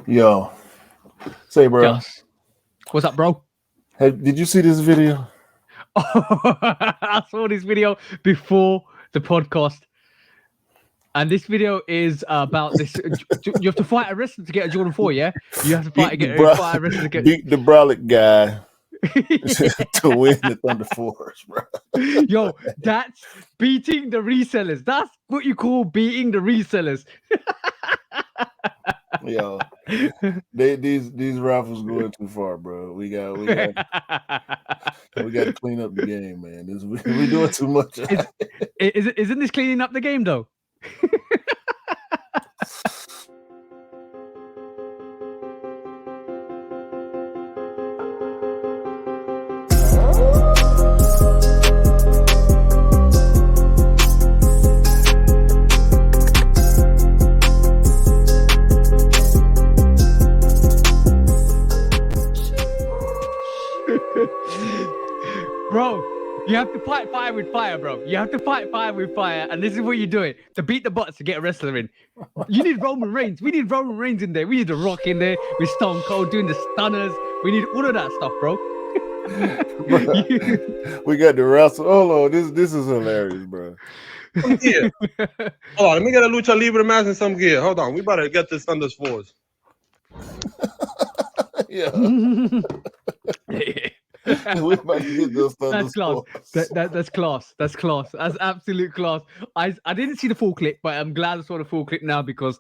Yo, say, bro. Just. What's up, bro? Hey, did you see this video? I saw this video before the podcast, and this video is about this. You have to fight a wrestler to get a Jordan 4, yeah? You have to Beat the fight a wrestler to get. beat the brolic guy to win the Thunder Force, bro. Yo, that's beating the resellers. That's what you call beating the resellers. Yo, these rifles going too far, bro. We got to clean up the game, man. We doing too much. Isn't this cleaning up the game though? Bro, you have to fight fire with fire, bro. You have to fight fire with fire, and this is what you're doing to beat the bots to get a wrestler in. You need Roman Reigns. We need Roman Reigns in there. We need The Rock in there with Stone Cold doing the stunners. We need all of that stuff, bro. We got the wrestle. Oh, this is hilarious, bro. Some gear. Hold on, let me get a Lucha Libre mask and some gear. Hold on, we better get this Thunder Force. Yeah. We about to get those Thunder Force. That's class. That's class. That's absolute class. I didn't see the full clip, but I'm glad I saw the full clip now because,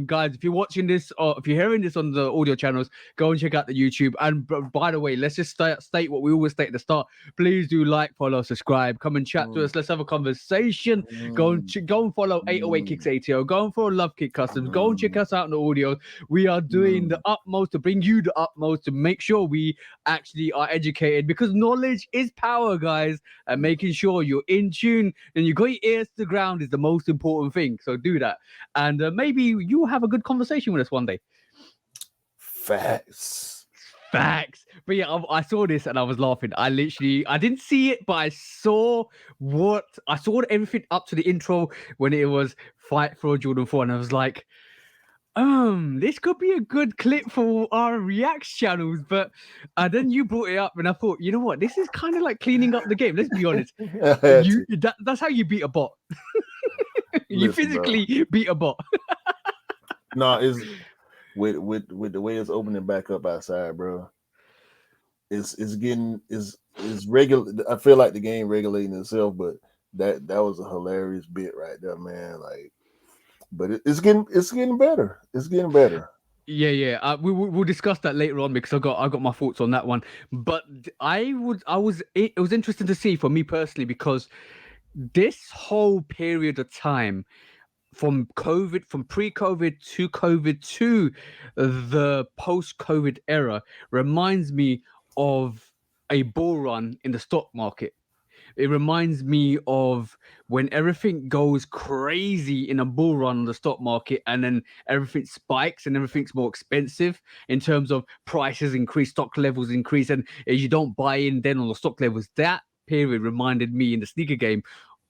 guys, if you're watching this or if you're hearing this on the audio channels, go and check out the YouTube. And by the way, let's just state what we always state at the start. Please do like, follow, subscribe, come and chat to us. Let's have a conversation. Go and follow 808 Kicks ATO. Go and follow Love Kick Customs. Go and check us out in the audio. We are doing the utmost to bring you the utmost to make sure we actually are educated, because knowledge is power, guys, and making sure you're in tune and you got your ears to the ground is the most important thing. So do that, and maybe you'll have a good conversation with us one day. Facts. But yeah, I saw this and I was laughing. I didn't see it, but I saw everything up to the intro when it was fight for Jordan 4, and I was like, this could be a good clip for our reacts channels, but then you brought it up and I thought, you know what, this is kind of like cleaning up the game. Let's be honest. That's how you beat a bot. You physically beat a bot. No, it's with the way it's opening back up outside, bro. It's regular. I feel like the game regulating itself, but that was a hilarious bit right there, man. Like, but it's getting better. It's getting better. Yeah. We'll discuss that later on because I got my thoughts on that one. But it was interesting to see for me personally because this whole period of time from pre-COVID to COVID to the post-COVID era reminds me of a bull run in the stock market. It reminds me of when everything goes crazy in a bull run on the stock market and then everything spikes and everything's more expensive in terms of prices increase, stock levels increase, and you don't buy in then on the stock levels. That period reminded me in the sneaker game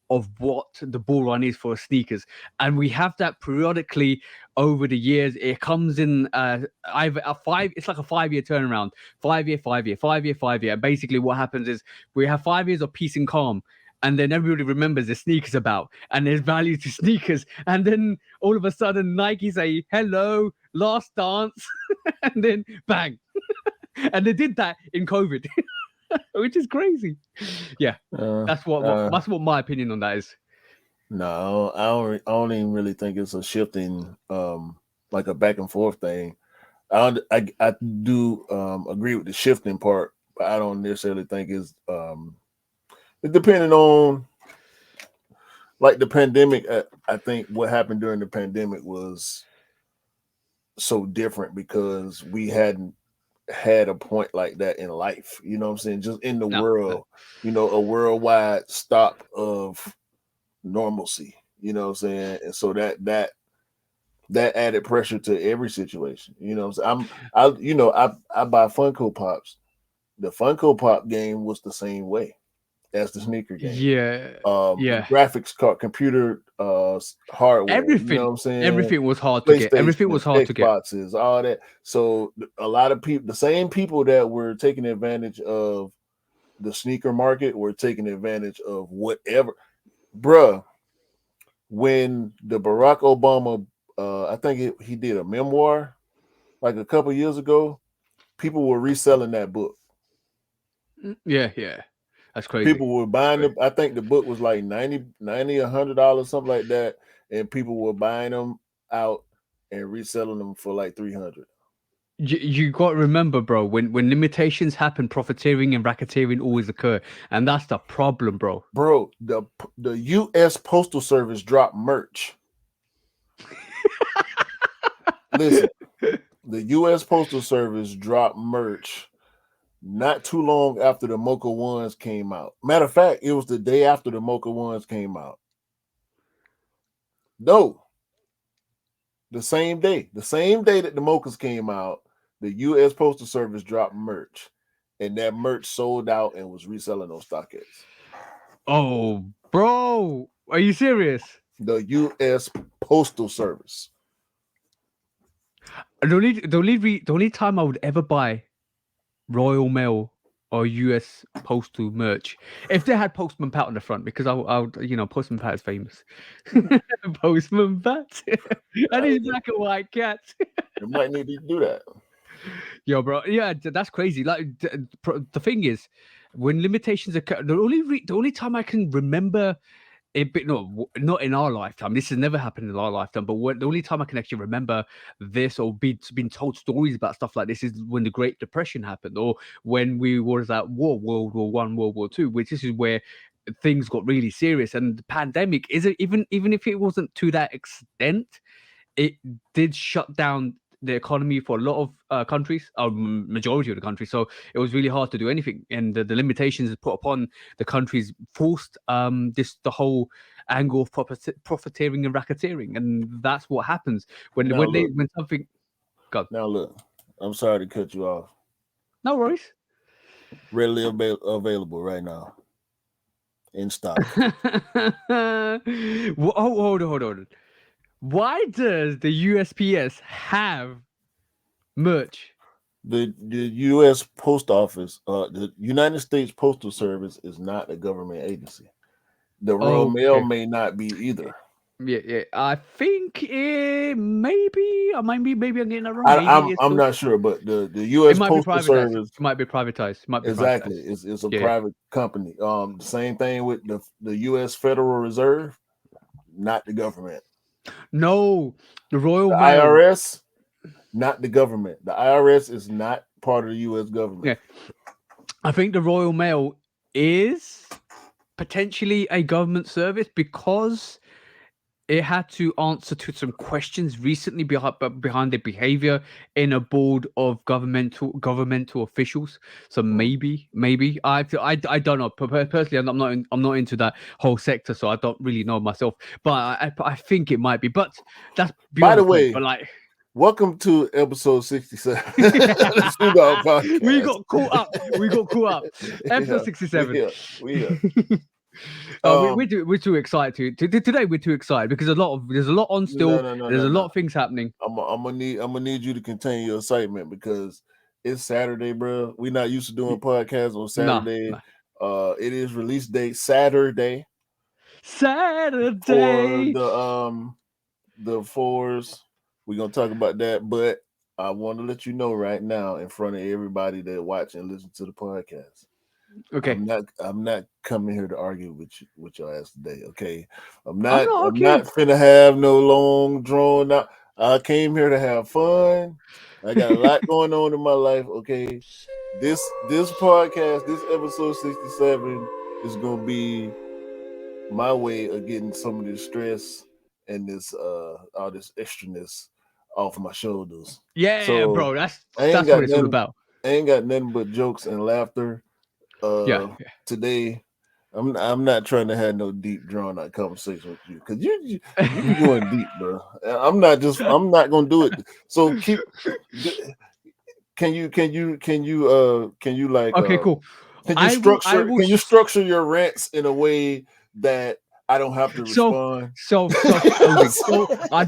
of what the bull run is for sneakers, and we have that periodically over the years. It comes in either it's like a 5-year turnaround, 5-year, 5-year, 5-year, 5-year. Basically what happens is we have 5 years of peace and calm, and then everybody remembers the sneakers about and there's value to sneakers, and then all of a sudden Nike say hello, last dance, and then bang. And they did that in COVID. Which is crazy. Yeah, that's what my opinion on that is. No, I don't even really think it's a shifting, like a back and forth thing. I do agree with the shifting part, but I don't necessarily think it's depending on like the pandemic. I think what happened during the pandemic was so different because we hadn't had a point like that in life, you know what I'm saying? Just in the world, you know, a worldwide stop of normalcy, you know what I'm saying? And so that added pressure to every situation, you know what I'm saying? I buy Funko Pops. The Funko Pop game was the same way. as the sneaker game. Yeah, yeah. Graphics card, computer hardware. You know Everything, what I'm saying? everything was hard to get. Everything PlayStation, was hard to get. Xboxes, all that. So a lot of people, the same people that were taking advantage of the sneaker market were taking advantage of whatever, bruh. When the Barack Obama, I think he did a memoir like a couple years ago. People were reselling that book. Yeah, yeah. That's crazy. People were buying the. I think the book was like 90 $100, something like that, and people were buying them out and reselling them for like 300. You got to remember, bro, when limitations happen, profiteering and racketeering always occur. And that's the problem, bro. Bro, the U.S. Postal Service dropped merch. Listen, the U.S. Postal Service dropped merch not too long after the Mocha Ones came out. Matter of fact, it was the day after the Mocha Ones came out. No, the same day that the Mochas came out, the U.S. Postal Service dropped merch, and that merch sold out and was reselling on StockX. Oh, bro. Are you serious? The U.S. Postal Service. The only time I would ever buy Royal Mail or US Postal merch if they had Postman Pat on the front, because I would, Postman Pat is famous. Postman Pat and his black and white cat. You might need to do that. Yo, bro, yeah, that's crazy. Like the thing is, when limitations occur, the only time I can remember it, but not in our lifetime. This has never happened in our lifetime. But the only time I can actually remember this or been told stories about stuff like this is when the Great Depression happened, or when we was at war, World War One, World War Two, which this is where things got really serious. And the pandemic isn't even if it wasn't to that extent, it did shut down the economy for a lot of countries, or majority of the country. So it was really hard to do anything, and the limitations put upon the countries forced the whole angle of profiteering and racketeering, and that's what happens when Now look, when something. God, now look. I'm sorry to cut you off. no worries. Readily available right now in stock. Hold on. Why does the USPS have merch? The U.S. Post Office, the United States Postal Service, is not a government agency. The Royal Mail Okay. may not be either. Yeah. I think maybe maybe I'm getting that wrong. Maybe I'm it's I'm still, not sure, but the it U.S. might be Postal privatized. Service It might be privatized. It might be exactly privatized. is a Yeah. private company. The same thing with the U.S. Federal Reserve, not the government. No, the Royal The Mail. IRS, not the government. The IRS is not part of the U.S. government. Yeah, I think the Royal Mail is potentially a government service because it had to answer to some questions recently behind the behavior in a board of governmental officials. So maybe I don't know. Personally, I'm not into that whole sector, so I don't really know myself. But I think it might be. But that's By beyond the the point. way, But like, welcome to episode 67. The Shootout we Podcast. got caught up. Episode Yeah, 67. we here. We're too excited today. We're too excited because there's a lot on still. There's a lot No. of things happening. I'm gonna need you to contain your excitement because it's Saturday, bro. We're not used to doing podcasts on Nah, Saturday. nah. It is release date Saturday for Saturday. the fours. We're gonna talk about that, but I want to let you know right now in front of everybody that watch and listen to the podcast. Okay. I'm not coming here to argue with your ass today, okay? I'm I'm not not I'm not okay. finna have no long drawn out. I came here to have fun. I got a lot going on in my life, okay? This podcast, this episode 67 is gonna be my way of getting some of this stress and this all this extraness off my shoulders. Yeah, So bro. I ain't That's what got it's all nothing about. I ain't got nothing but jokes and laughter Yeah. today. I'm not trying to have no deep drawn out conversation with you because you going deep, bro. I'm not gonna do it. So keep. Can you like Okay. Cool. Can you I will. I structure? will. Can you structure your rants in a way that I don't have to respond? Self-closing. So I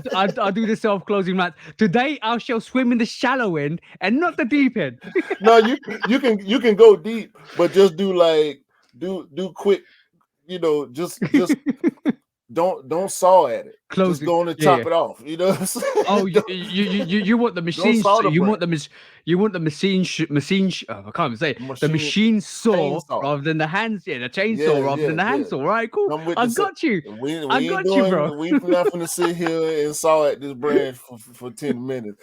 do the self-closing rant. Today I shall swim in the shallow end and not the deep end. No, you can go deep, but just do like do quick. Just don't saw at it. Just Closing. go on and Yeah, chop yeah. it off. You know what I'm Oh, saying? you want the Don't machine? saw the You branch. want the you want the I can't even say it. The Machine machine saw chainsaw. rather than the hands. Yeah, the chainsaw Yeah, rather than yeah, the yeah. handsaw. Right, cool. Come with I the set. got you. I We ain't got you, bro. doing. We ain't not finna sit here and saw at this branch for 10 minutes.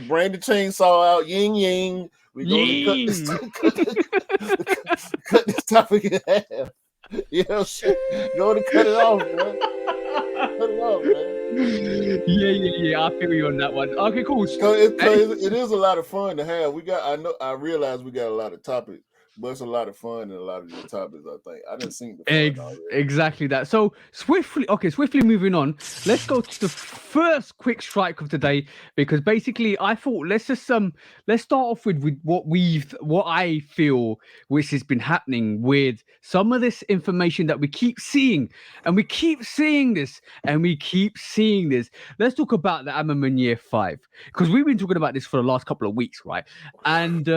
Bring the chainsaw out. Yin yang. We going to cut this. Ying. Cut this topic in half. You know, shit. Go to cut it off, man. Cut it off, man. Yeah. I feel you on that one. Okay, cool. Cause it is a lot of fun to have. I realize we got a lot of topics, but it's a lot of fun in a lot of these topics. I think I didn't see the fun already. Exactly that. So swiftly moving on. Let's go to the first quick strike of today because basically I thought let's start off with what I feel which has been happening with some of this information that we keep seeing and we keep seeing this and we keep seeing this. Let's talk about the Ammerman Year 5 because we've been talking about this for the last couple of weeks, right? And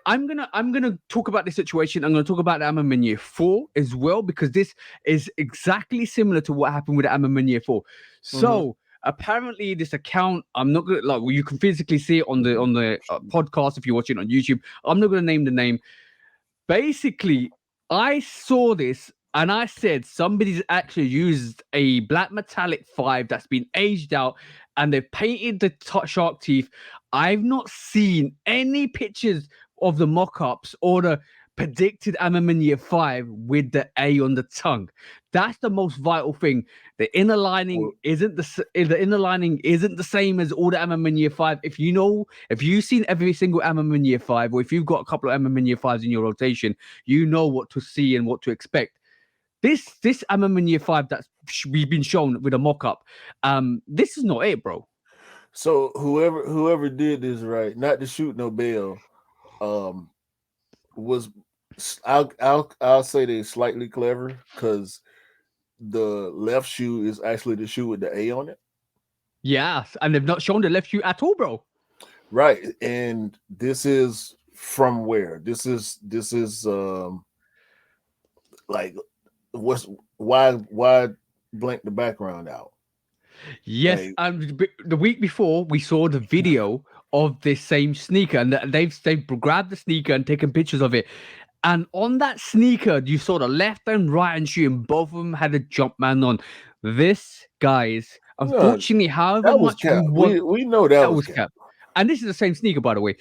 I'm gonna talk about this situation. I'm gonna talk about the Ammerman Year 4 as well because this is exactly similar to what happened with the Ammerman Year 4. So apparently, this account I'm not gonna like. Well, you can physically see it on the podcast if you're watching on YouTube. I'm not gonna name the name. Basically, I saw this and I said somebody's actually used a black metallic 5 that's been aged out and they've painted the shark teeth. I've not seen any pictures of the mock-ups or the predicted Ammerman Year 5 with the A on the tongue. That's the most vital thing. The inner lining isn't the same as all the Ammerman Year 5. If you've seen every single Ammerman Year 5, or if you've got a couple of Ammerman Year 5s in your rotation, you know what to see and what to expect. This Ammerman Year 5 that's we've been shown with a mock-up, this is not it, bro. So whoever did this right, not to shoot no bail, was I'll say they slightly clever because the left shoe is actually the shoe with the A on it. Yes, and they've not shown the left shoe at all, bro. Right, and this is from where? This is like what's why blank the background out? Yes, Like, and the week before we saw the video of this same sneaker, and they've grabbed the sneaker and taken pictures of it. And on that sneaker, you saw the left and right hand shoe, and both of them had a Jumpman on. This, guys, no, unfortunately, however that was much we cap. want, We know that that was was cap. cap. And this is the same sneaker, by the way.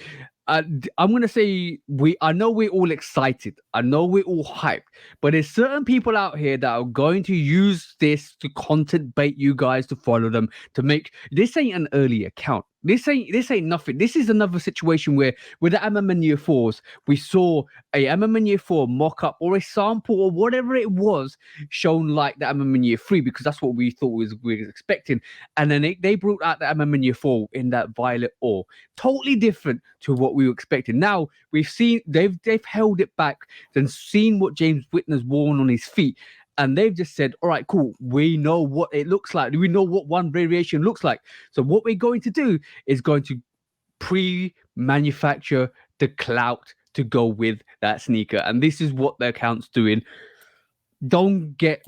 I'm gonna say I know we're all excited. I know we're all hyped, but there's certain people out here that are going to use this to content bait you guys to follow them to make this ain't an early account. This ain't nothing. This is another situation where with the Ammerman Year 4s, we saw a Ammerman Year 4 mock-up or a sample or whatever it was shown like the Ammerman Year 3 because that's what we thought we were expecting. And then they brought out the Ammerman Year 4 in that violet ore. Totally different to what we were expecting. Now we've seen they've held it back and seen what James Whitner's worn on his feet. And they've just said, all right, cool. We know what it looks like. We know what one variation looks like. So what we're going to do is going to pre-manufacture the clout to go with that sneaker. And this is what the account's doing. Don't get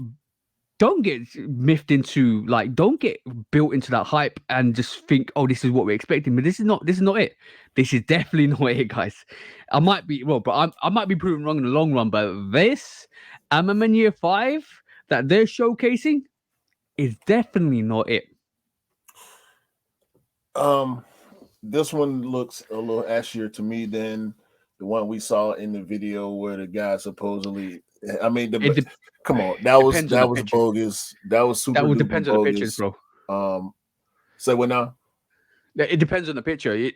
miffed into don't get built into that hype and just think, oh, this is what we're expecting. But this is not it. This is definitely not it, guys. I might be wrong, but I might be proven wrong in the long run. But this Ammerman Year 5 that they're showcasing is definitely not it. This one looks a little ashier to me than the one we saw in the video where the guy supposedly. I mean, come on, that was picture. bogus. That was super. That would duper depend on the pictures, bogus. bro. Say what now? It depends on the picture.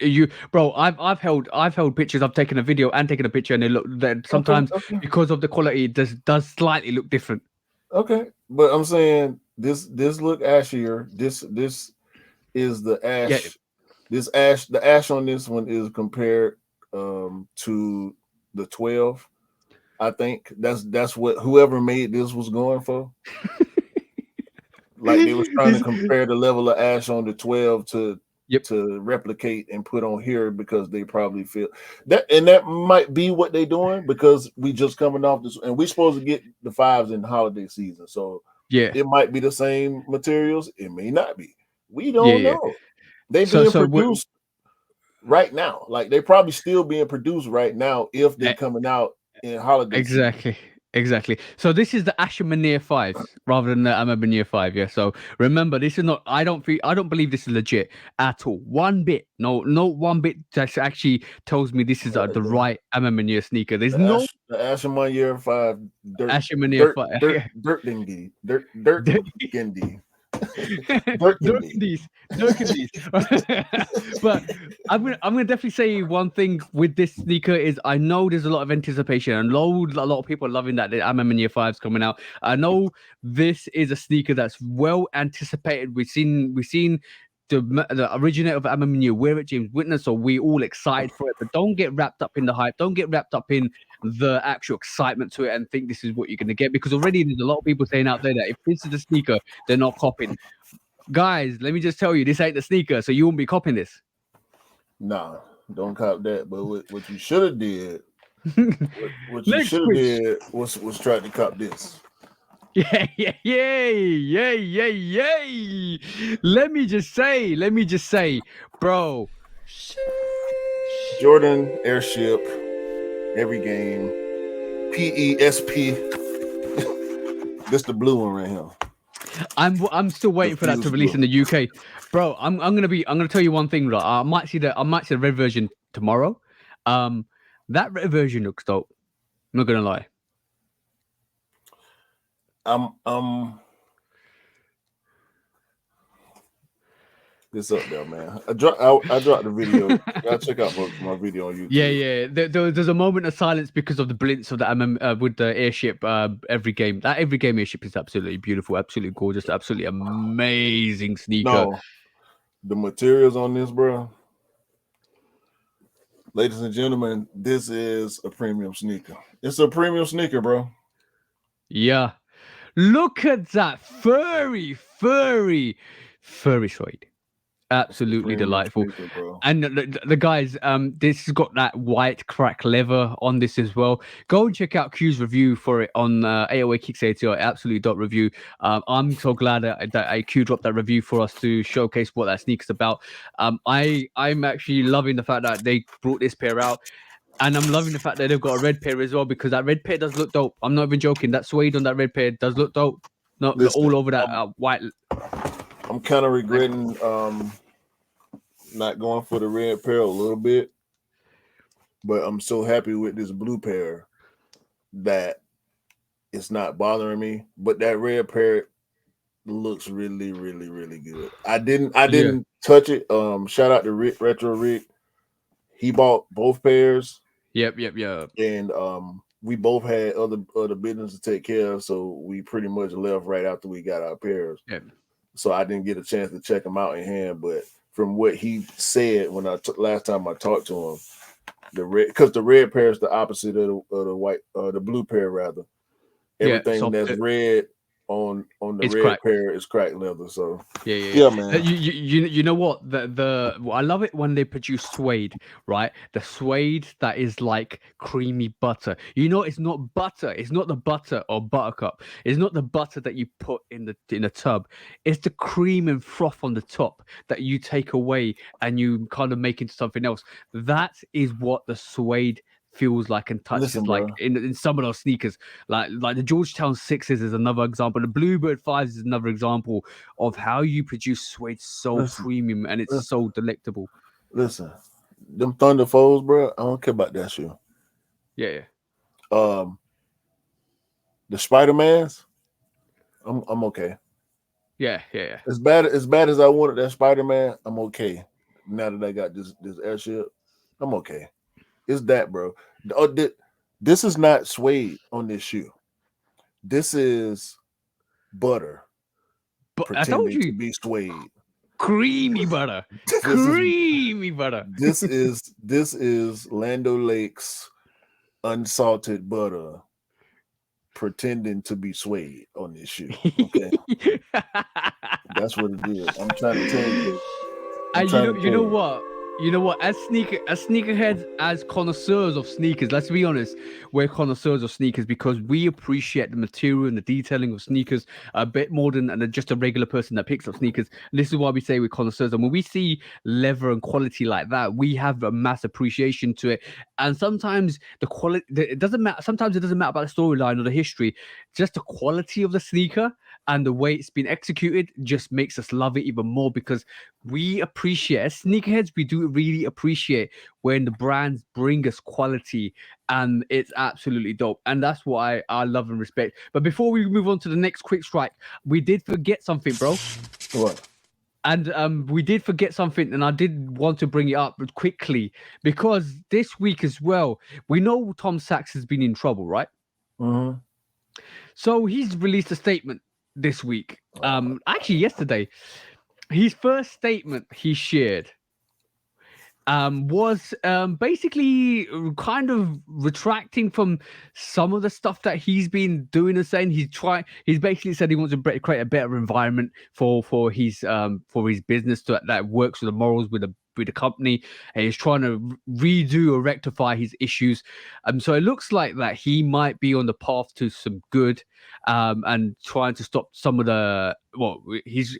Bro, I've held pictures. I've taken a video and taken a picture, and they look that sometimes Okay. because of the quality, it does slightly look different. Okay, but I'm saying this look ashier. This is the ash. Yeah. The ash on this one is compared to the 12. I think that's what whoever made this was going for. Like they was trying to He's- compare the level of ash on the 12 yep. to replicate and put on here because they probably feel that, and that might be what they doing because we just coming off this and we supposed to get the fives in the holiday season. So Yeah. it might be the same materials, it may not be. We Yeah. don't Yeah. know. They So being so we produced right now. Like they probably still being produced right now if they e- coming out in holiday season. exactly. Exactly. So this is the Ashmanir fives rather than the Amabanier 5. Yeah. So remember, this is not. I don't believe this is legit at all. One bit. No. Not one bit. That actually tells me this is the The, right Amabanier sneaker. There's no the Ashman Year 5 Ashmanir 5. dirt dingy dirt dingy dirt dingy. Dirk and these. But I'm gonna definitely say one thing with this sneaker is I know there's a lot of anticipation and a lot of people are loving that the MM Year 5's coming out. I know this is a sneaker that's well anticipated. We've seen the originator of MM wear it, James Witness, so we all excited for it. But don't get wrapped up in the hype. Don't get wrapped up in the actual excitement to it and think this is what you're gonna get because already there's a lot of people saying out there that if this is a sneaker, they're not copying. Guys, let me just tell you, this ain't the sneaker, so you won't be copying this. Nah, don't cop that. But what you should have did, what you Next should have quiz. did was try to cop this. Yeah, yeah, yay, yay, yay, yay. Let me just say, bro. Jordan Airship, every game, PESP. This the blue one right here. I'm still waiting for that to Fuse release in blue. the UK, bro. I'm gonna tell you one thing, right? I might see the red version tomorrow. That red version looks dope. I'm not gonna lie. I'm this up there, man. I dropped the video. Y'all check out my video on YouTube. Yeah, yeah. There's a moment of silence because of the blinks of the with the airship. Every game, that every game airship is absolutely beautiful, absolutely gorgeous, absolutely amazing sneaker. No, the materials on this, bro. Ladies and gentlemen, this is a premium sneaker. It's a premium sneaker, bro. Yeah, look at that furry suede. Absolutely Premium delightful. sneaker, bro. And the guys, this has got that white crack leather on this as well. Go and check out Q's review for it on AOA Kicks ATR, absolutely review. I'm so glad that Q dropped that review for us to showcase what that sneaker's about. I'm actually loving the fact that they brought this pair out. And I'm loving the fact that they've got a red pair as well because that red pair does look dope. I'm not even joking. That suede on that red pair does look dope. Not Listen, all over that white. I'm kind of regretting not going for the red pair a little bit, but I'm so happy with this blue pair that it's not bothering me. But that red pair looks really, really, really good. I didn't touch it. Shout out to Rick, Retro Rick. He bought both pairs. Yep. And we both had other business to take care of, so we pretty much left right after we got our pairs. Yep. So I didn't get a chance to check them out in hand, but from what he said when last time I talked to him, the red pair is the opposite of the white, the blue pair rather. Everything that's red on the red cracked. pair is cracked leather. So Yeah, man. You know what I love it when they produce suede, right? The suede that is like creamy butter. You know, it's not butter. It's not the butter or buttercup. It's not the butter that you put in the tub. It's the cream and froth on the top that you take away and you kind of make into something else. That is what the suede feels like and touches. Listen, like bro. in some of those sneakers, like the Georgetown 6s is another example. The Bluebird 5s is another example of how you produce suede so premium and it's so delectable. Listen, them Thunder Foes, bro. I don't care about that shoe. Yeah. The Spider-Mans, I'm okay. Yeah. As bad as I wanted that Spider-Man, I'm okay. Now that I got this airship, I'm okay. It's that, bro. This is not suede on this shoe. This is butter. But I told you to be suede. Creamy butter. Creamy butter. This is Lando Lake's unsalted butter pretending to be suede on this shoe. Okay, that's what it is. I'm trying to tell you. I'm And you trying know, to tell you. as sneakerheads, as connoisseurs of sneakers, let's be honest, we're connoisseurs of sneakers because we appreciate the material and the detailing of sneakers a bit more than just a regular person that picks up sneakers. And this is why we say we're connoisseurs. And when we see leather and quality like that, we have a mass appreciation to it. And sometimes the quality, it doesn't matter. Sometimes it doesn't matter about the storyline or the history, just the quality of the sneaker and the way it's been executed just makes us love it even more because we appreciate as sneakerheads, we do really appreciate when the brands bring us quality and it's absolutely dope. And that's what I love and respect. But before we move on to the next quick strike, we did forget something, bro. What? And we did forget something, and I did want to bring it up quickly because this week as well, we know Tom Sachs has been in trouble, right? Mm-hmm. So he's released a statement this week. Actually yesterday, his first statement he shared was basically kind of retracting from some of the stuff that he's been doing and saying. He's basically said he wants to create a better environment for his business that works with the morals with the company, and he's trying to redo or rectify his issues. So it looks like that he might be on the path to some good, and trying to stop some of the he's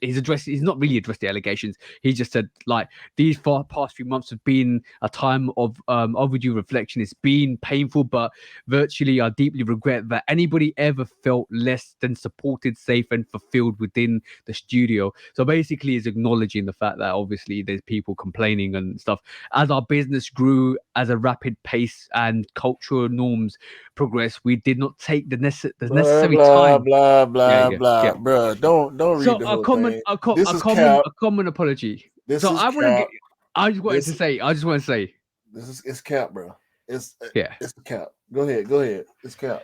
not really addressed the allegations. He just said like these past few months have been a time of overdue reflection. It's been painful, but virtually I deeply regret that anybody ever felt less than supported, safe, and fulfilled within the studio. So basically, he's acknowledging the fact that obviously there's people complaining and stuff. As our business grew as a rapid pace and cultural norms progressed, we did not take the Blah necessary blah time. blah Yeah, blah yeah, blah, yeah. bruh. Don't read So the whole thing. This is a cap. common apology. This So is I want to get. cap. This I just want to say, this is it's cap, bro. It's yeah. it's a cap. Go ahead. Go ahead. It's cap.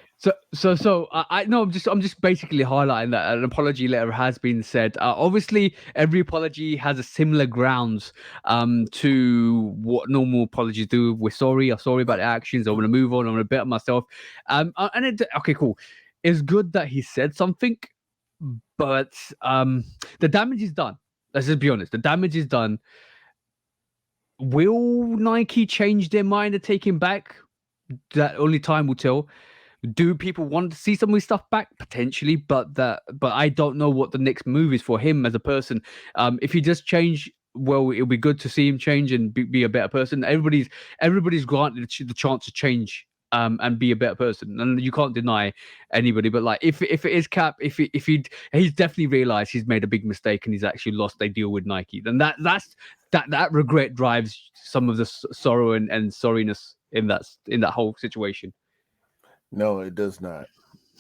So I no, I'm just basically highlighting that an apology letter has been said. Obviously, every apology has a similar grounds to what normal apologies do. We're sorry. I'm sorry about the actions. I want to move on. I want to better myself. Okay, cool. It's good that he said something, but the damage is done. Let's just be honest. The damage is done. Will Nike change their mind and take him back? That only time will tell. Do people want to see some of his stuff back? Potentially, but I don't know what the next move is for him as a person. If he does change, well, it'll be good to see him change and be a better person. Everybody's granted the chance to change and be a better person, and you can't deny anybody. But like, if it is Cap, he's definitely realized he's made a big mistake and he's actually lost a deal with Nike, then that regret drives some of the sorrow and sorriness in that whole situation. No, it does not.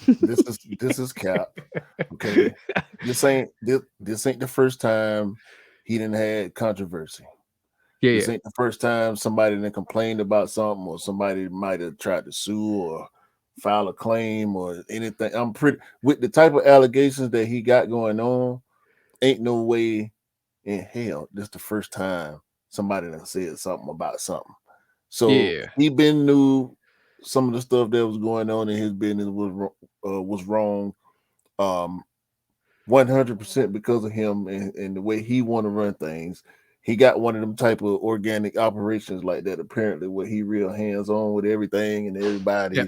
This is cap. Okay. This ain't the first time he didn't had controversy. Yeah, This yeah. ain't the first time somebody done complained about something, or somebody might have tried to sue or file a claim or anything. I'm pretty with the type of allegations that he got going on. Ain't no way in hell this the first time somebody done said something about something. So Yeah. he been knew some of the stuff that was going on in his business was wrong. 100% because of him and the way he want to run things. He got one of them type of organic operations like that. Apparently, where he real hands on with everything and Yeah. everybody.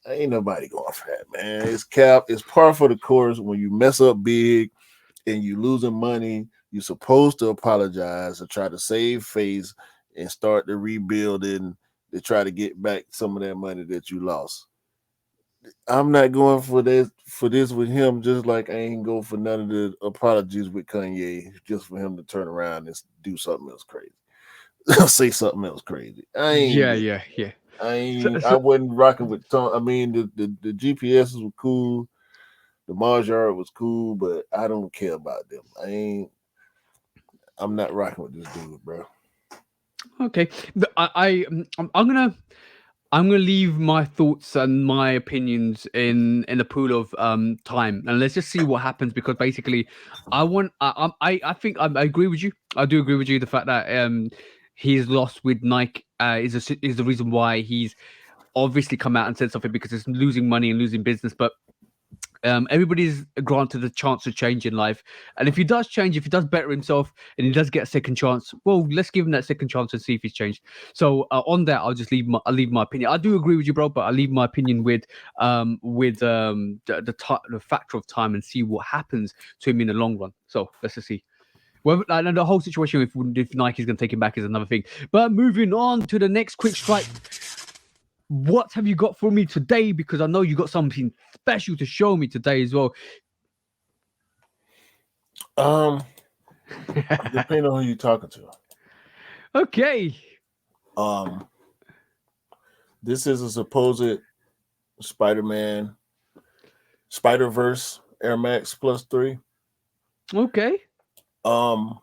Ain't nobody going for that, man. It's cap. It's par for the course. When you mess up big and you losing money, you're supposed to apologize and try to save face and start the rebuilding to try to get back some of that money that you lost. I'm not going for this with him, just like I ain't go for none of the apologies with Kanye, just for him to turn around and do something else crazy. Say something else crazy. I ain't Yeah, with yeah, yeah. So, I so wasn't rocking with Tom. I mean the GPSs were cool, the Marjard was cool, but I don't care about them. I'm not rocking with this dude, bro. okay. I'm gonna leave my thoughts and my opinions in the pool of time, and let's just see what happens. Because basically, I think I agree with you. I do agree with you. The fact that he's lost with Nike is the reason why he's obviously come out and said something because it's losing money and losing business, but everybody's granted a chance to change in life, and if he does change, if he does better himself, and he does get a second chance, well, let's give him that second chance and see if he's changed. So on that, I'll just I'll leave my opinion. I do agree with you, bro, but I leave my opinion with the factor of time and see what happens to him in the long run. So let's just see. Well, I know the whole situation if Nike's going to take him back is another thing. But moving on to the next quick strike. What have you got for me today? Because I know you got something special to show me today as well. Depending on who you're talking to. Okay. This is a supposed Spider-Man Spider-Verse Air Max Plus 3. Okay. My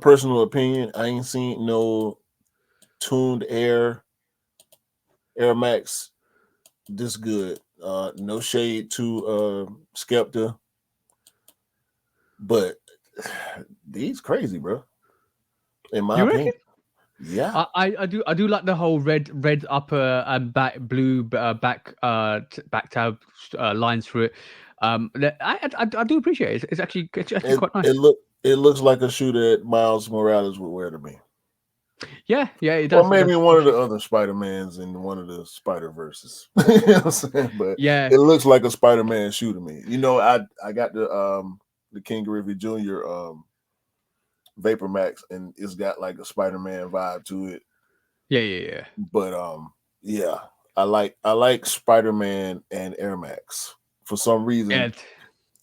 personal opinion, I ain't seen no tuned Air Max this good. No shade to Skepta, but these crazy, bro. In my You opinion. reckon? Yeah. I do like the whole red upper and back blue back tab lines through it. I do appreciate it. It's actually quite nice. It looks like a shoe that Miles Morales would wear to me. Yeah, it does. Or maybe one of the other Spider-Mans in one of the Spider-Verses. You know what I'm saying? But yeah, it looks like a Spider-Man shoe to me. You know, I got the King Griffey Jr. Vapor Max, and it's got like a Spider-Man vibe to it. Yeah. But yeah, I like Spider-Man and Air Max for some reason.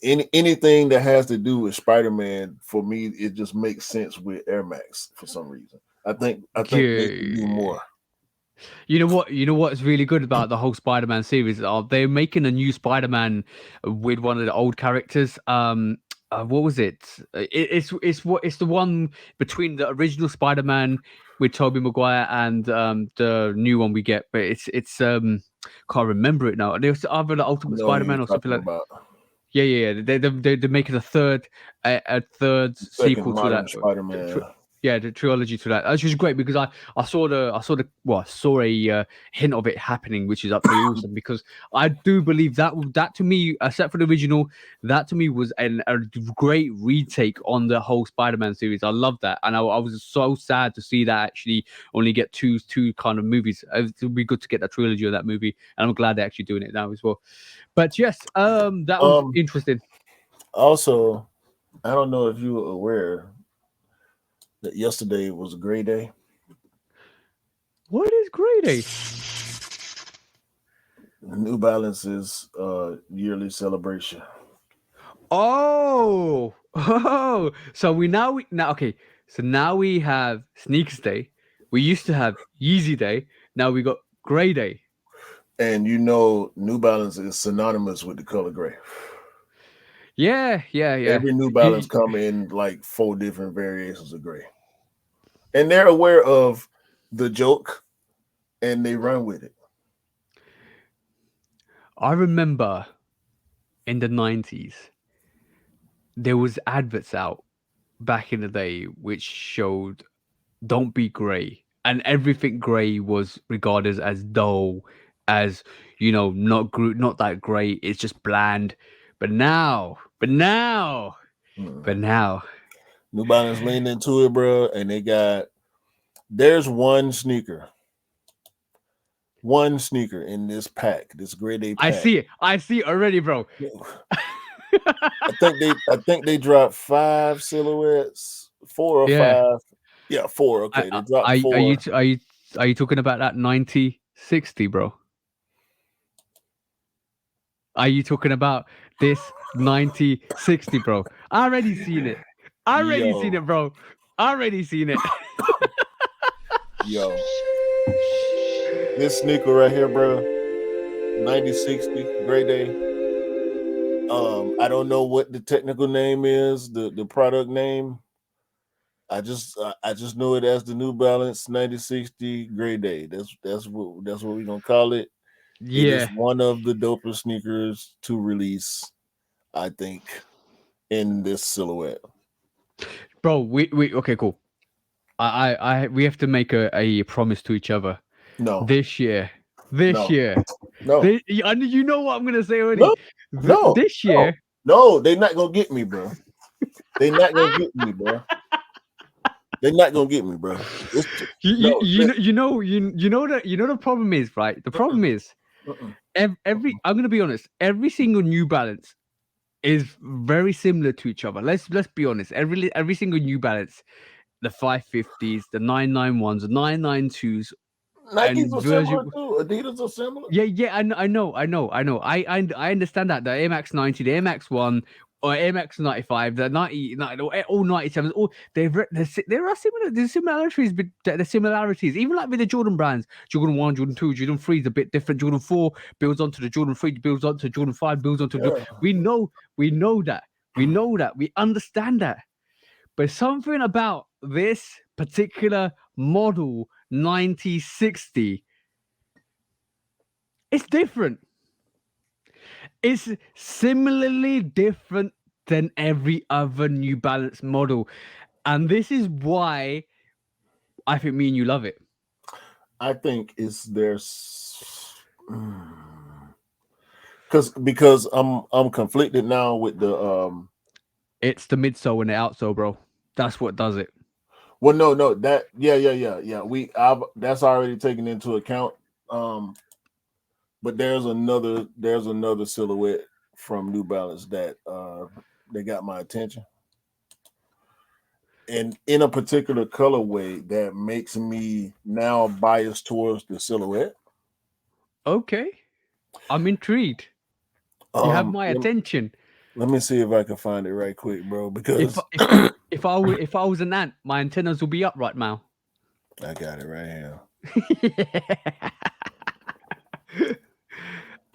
Anything that has to do with Spider-Man, for me, it just makes sense with Air Max for some reason. I think they can do more. You know what's really good about the whole Spider-Man series? They're making a new Spider-Man with one of the old characters. What was it? It's the one between the original Spider-Man with Tobey Maguire and the new one we get, but it's can't remember it now. There's either the Ultimate Spider-Man or something like. About. Yeah. They're making a third sequel to that. Spider-Man. The trilogy to that, which is great because I saw a hint of it happening, which is absolutely awesome because I do believe that to me, except for the original, that to me was a great retake on the whole Spider-Man series. I love that, and I was so sad to see that actually only get two kind of movies. It would be good to get that trilogy of that movie, and I'm glad they're actually doing it now as well. But yes, that was interesting. Also, I don't know if you were aware that yesterday was a Gray Day. What is Gray Day? New Balance's yearly celebration. Oh, so okay. So now we have Sneakers Day. We used to have Yeezy Day. Now we got Gray Day. And you know, New Balance is synonymous with the color gray. Yeah. Every New Balance come in like 4 different variations of gray. And they're aware of the joke and they run with it. I remember in the 90s, there was adverts out back in the day which showed don't be gray. And everything gray was regarded as dull, as not that great. It's just bland. But now, New Balance leaned into it, bro, and there's one sneaker in this pack, this grade A pack. I see it already, bro. I think they dropped 5 silhouettes, 4 or 5. Yeah, 4. Okay, they dropped 4. Are you talking about that 9060, bro? Are you talking about this 9060, bro? I already seen it. Seen it, bro. Already seen it. Yo. This sneaker right here, bro. 9060 Gray Day. I don't know what the technical name is, the product name. I just know it as the New Balance 9060 Gray Day. That's what we're gonna call it. Yeah. It is one of the dopest sneakers to release, I think, in this silhouette. Bro, we okay, cool. We have to make a promise to each other. No, This year. This no, year. no, I know you know what I'm gonna say no, already. no, This no, year, no. They not gonna get me, bro. They not gonna get me, bro. They not gonna get me, bro. No. you know the problem is, right? The problem is Mm-mm. every I'm gonna be honest, every single New Balance is very similar to each other. Let's be honest. Every single New Balance, the 550s, the 991s, the 992s, Nikes and are version similar too. Adidas are similar. yeah, I understand that the Air Max 90, the Air Max 1, or Air Max 95, the 90, all 97s, all there are similar there's similarities, but the similarities, even like with the Jordan brands, Jordan 1, Jordan 2, Jordan 3 is a bit different. Jordan 4 builds onto the Jordan 3, builds onto Jordan 5, builds onto Yeah. we know that. We understand that. But something about this particular model 9060, it's different. It's similarly different than every other New Balance model. And this is why I think me and you love it. I think it's because I'm conflicted now with the It's the midsole and the outsole, bro. That's what does it. well, no, that yeah, I've that's already taken into account. Um but there's another silhouette from New Balance that they got my attention, and in a particular colorway that makes me now biased towards the silhouette. Okay. I'm intrigued. You have my Let, attention. let me see if I can find it right quick, bro, If because if if I was an ant, my antennas will be up right now. I got it right here.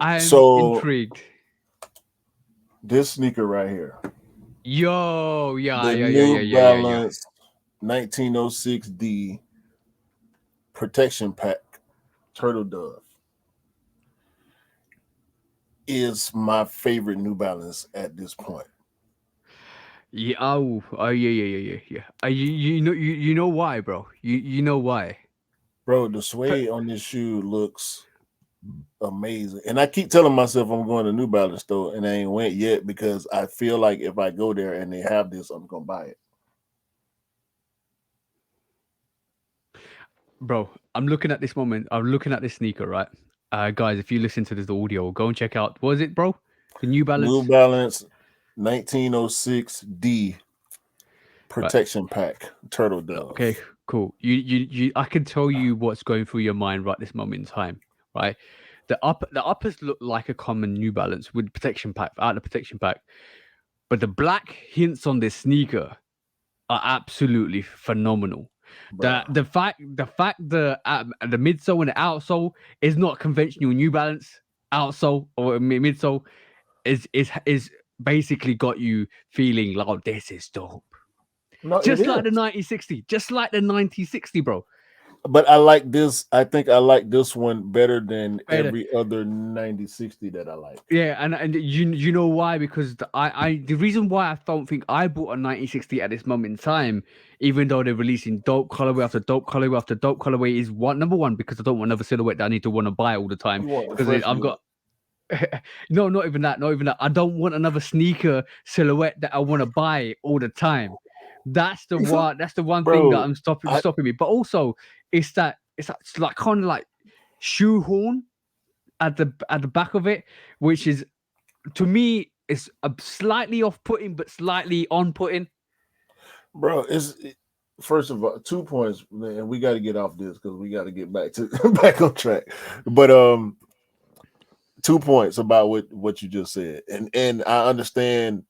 I'm So intrigued. this sneaker right here, Yo, yeah, the yeah, yeah, New yeah, yeah, yeah, yeah. Balance 1906D protection pack turtle dove is my favorite New Balance at this point. Yeah, yeah, yeah, yeah, yeah, yeah. You know why, bro? You know why? Bro, the suede on this shoe looks amazing. And I keep telling myself I'm going to New Balance store and I ain't went yet because I feel like if I go there and they have this, I'm gonna buy it. Bro, I'm looking at this moment. I'm looking at this sneaker, right? Guys, if you listen to this audio, go and check out. What is it, bro? The New New Balance, Balance 1906D right? protection pack turtle dove. Okay, cool. I can tell you what's going through your mind right this moment in time, right? The uppers look like a common New Balance with protection pack out the protection pack, but the black hints on this sneaker are absolutely phenomenal. Bruh. The fact the midsole and the outsole is not conventional New Balance outsole or midsole is basically got you feeling like, oh, this is dope. No, it Just is. like the 9060, just like the 9060, bro. But I like this. I think I like this one better than Better. every other 9060 that I like. Yeah, and you know why? Because the reason why I don't think I bought a 9060 at this moment in time, even though they're releasing dope colorway after dope colorway after dope colorway, is number one, because I don't want another silhouette that I need to want to buy all the time, You want a because fresh I've look. got no, not even that, not even that. I don't want another sneaker silhouette that I want to buy all the time. That's the one. That's the one thing that Bro, I'm I stopping me. But also, it's like kind of like shoehorn at the back of it, which is, to me, it's a slightly off-putting but slightly on-putting. bro, first of all 2 points, and we got to get off this because we got to get back to back on track. But 2 points about what you just said, and I understand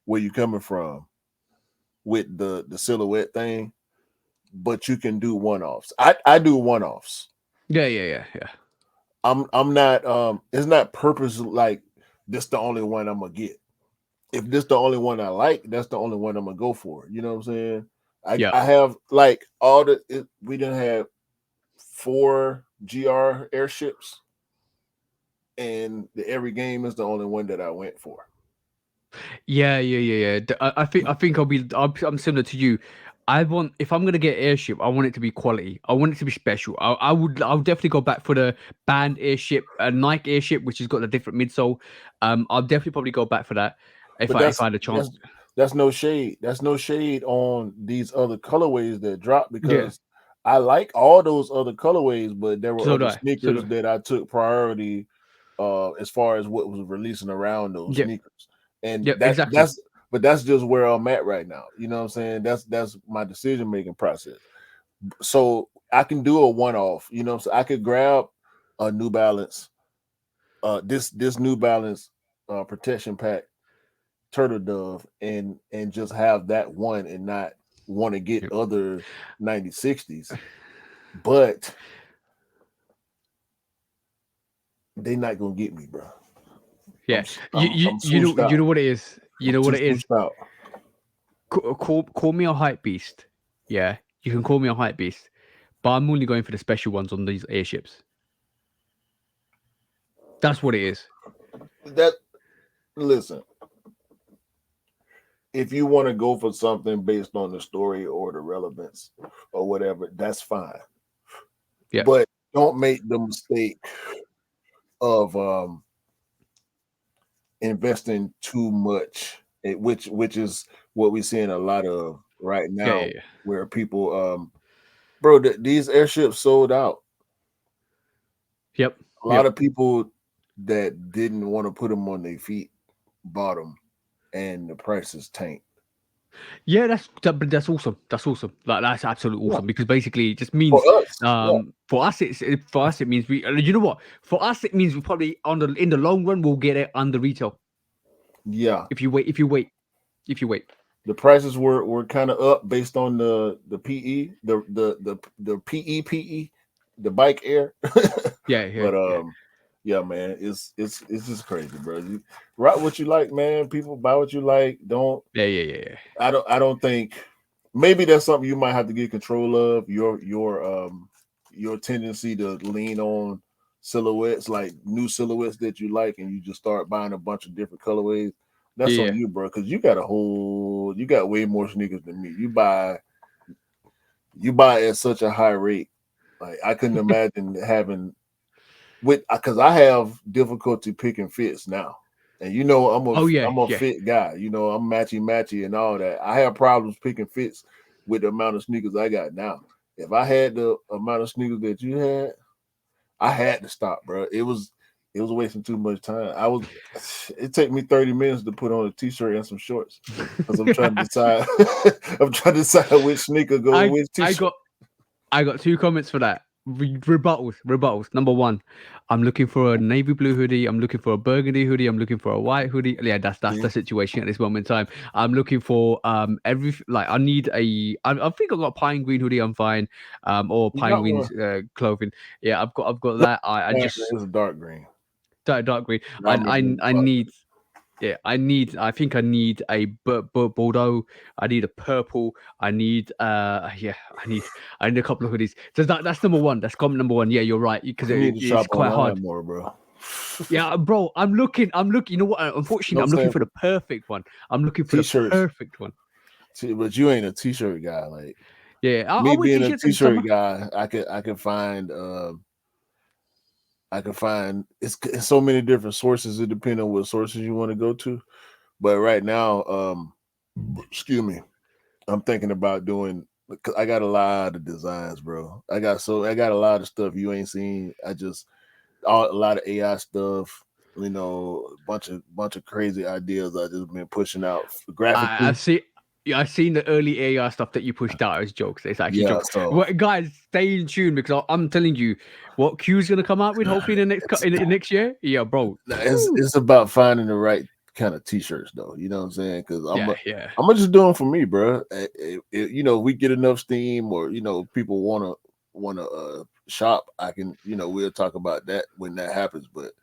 where you're coming from with the silhouette thing, but you can do one offs. I do one offs. Yeah, yeah, yeah, yeah. I'm not it's not purpose like this the only one I'm gonna get. If this the only one I like, that's the only one I'm gonna go for. You know what I'm saying? Yeah. I have like we didn't have 4 GR airships, and the every game is the only one that I went for. Yeah, yeah, yeah, yeah. I think I'm similar to you. I want if I'm gonna get airship, I want it to be quality. I want it to be special. I'll definitely go back for the band airship, Nike airship, which has got a different midsole. I'll definitely probably go back for that But if I had a chance. that's no shade. That's no shade on these other colorways that drop Yeah. because I like all those other colorways, but there were So do other I. So sneakers do I. that I took priority as far as what was releasing around those Yep. sneakers. And Yep. Exactly. that's just where I'm at right now. You know what I'm saying? That's my decision making process. So I can do a one off, you know, so I could grab a New Balance, this New Balance protection pack turtle dove and just have that one and not want to get Yep. other 9060s, but they not gonna get me, bro. Yeah. I'm swooshed You know out. what it is. You I'm know too what it is. swooshed out. Call me a hype beast. Yeah. You can call me a hype beast, but I'm only going for the special ones on these airships. That's what it is. That listen, if you want to go for something based on the story or the relevance or whatever, that's fine. Yeah. But don't make the mistake of investing too much, which is what we're seeing a lot of right Yeah. now, Yeah. Yeah. where people, bro, these airships sold out. Yep. A lot Yep. of people that didn't want to put them on their feet bought them, and the prices tanked. Yeah, but that's awesome. That's awesome. Like that's absolutely Yeah, awesome because basically it just for means us, yeah, for us it means we you know what? For us it means we probably on the in the long run we'll get it under retail yeah. if you wait. The prices were kind of up based on the PE, the PE, the bike air. Yeah, yeah, But yeah. yeah, man, it's just crazy, bro. You write what you like, man. People buy what you like. Don't Yeah, yeah, yeah, yeah. I don't think maybe that's something you might have to get control of. Your tendency to lean on silhouettes, like new silhouettes that you like, and you just start buying a bunch of different colorways. That's Yeah, on yeah. you, bro, because you got way more sneakers than me. You buy at such a high rate. Like I couldn't imagine having with because I have difficulty picking fits now. And you know Oh yeah, I'm a yeah. fit guy. You know, I'm matchy and all that. I have problems picking fits with the amount of sneakers I got now. If I had the amount of sneakers that you had, I had to stop, bro. It was wasting too much time. It take me 30 minutes to put on a t-shirt and some shorts because I'm trying to decide I'm trying to decide which sneaker go with I which I t-shirt. got I got two comments for that. Rebuttals. Number one, I'm looking for a navy blue hoodie. I'm looking for a burgundy hoodie. I'm looking for a white hoodie. Yeah, that's See? the situation at this moment in time. I'm looking for every like I need I think I got a pine green hoodie. I'm fine. Or You pine got one. green's clothing. Yeah, I've got that. I Man, just it's a dark green. dark green. I'm in I need. Yeah, I think I need a Bordeaux. I need a purple. I need yeah, I need a couple of hoodies. So that's number one. That's comment number one. Yeah, you're right because You need to it's shop quite hard. online more, bro. Yeah, bro, I'm looking. You know what? You know Unfortunately, I'm what I'm looking saying? for the perfect one. I'm looking for the T-shirts. perfect one. But you ain't a t-shirt guy. Like Yeah, I me wear being a t-shirts in the summer. t-shirt guy, I can find it's so many different sources. It depends on what sources you want to go to. But right now, excuse me, I'm thinking about doing. I got a lot of designs, bro. I got a lot of stuff you ain't seen. A lot of AI stuff. You know, bunch of crazy ideas I just been pushing out I graphically. see. Yeah, I've seen the early AI stuff that you pushed out as jokes. It's actually Yeah, jokes. so Well, guys, stay in tune because I'm telling you what Q's gonna come out with. Hopefully, in the next it's in the next year. Yeah, bro. it's, Whew. it's about finding the right kind of t-shirts, though. You know what I'm saying? Because Yeah, yeah. I'm gonna just do them for me, bro. We get enough steam, or people wanna shop. I can, we'll talk about that when that happens. But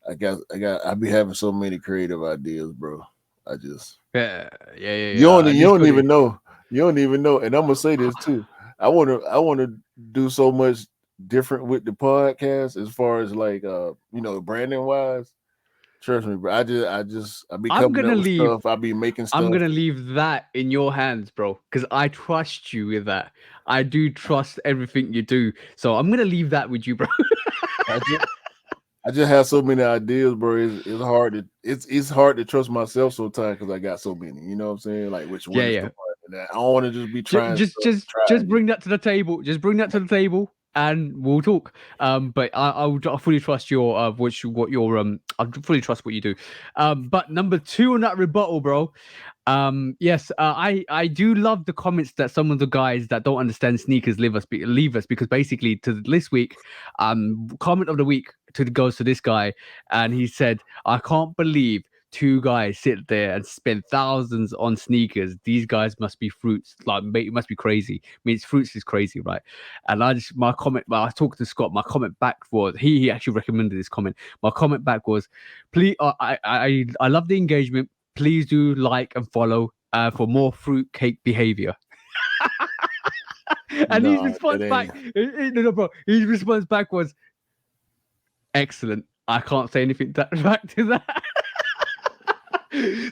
I be having so many creative ideas, bro. I just Yeah, yeah, yeah, you yeah. don't I you just don't got it. even know. You don't even know. And I'm gonna say this too. I wanna do so much different with the podcast as far as like branding wise. Trust me, bro. I be I'm coming gonna up with leave. stuff. I be making I'm stuff. gonna leave that in your hands, bro, because I trust you with that. I do trust everything you do, so I'm gonna leave that with you, bro. I just I just have so many ideas, bro. It's hard to it's hard to trust myself sometimes because I got so many. You know what I'm saying? Like which one Yeah, is the yeah. one? And I don't want to just be trying stuff, Just trying it. bring that to the table. Just bring that to the table, and we'll talk. But I fully trust your what your I fully trust what you do. But number two on that rebuttal, bro. Yes, I do love the comments that some of the guys that don't understand sneakers leave us because basically to this week, comment of the week goes to this guy, and he said, "I can't believe." Two guys sit there and spend thousands on sneakers. These guys must be fruits. Like, mate, it must be crazy. I mean, it's fruits is crazy, right? And my comment. Well, I talked to Scott. My comment back was he actually recommended this comment. My comment back was, please, I love the engagement. Please do like and follow for more fruitcake behavior. And his No, response that back, ain't. no, no, bro. His response back was excellent. I can't say anything back to that.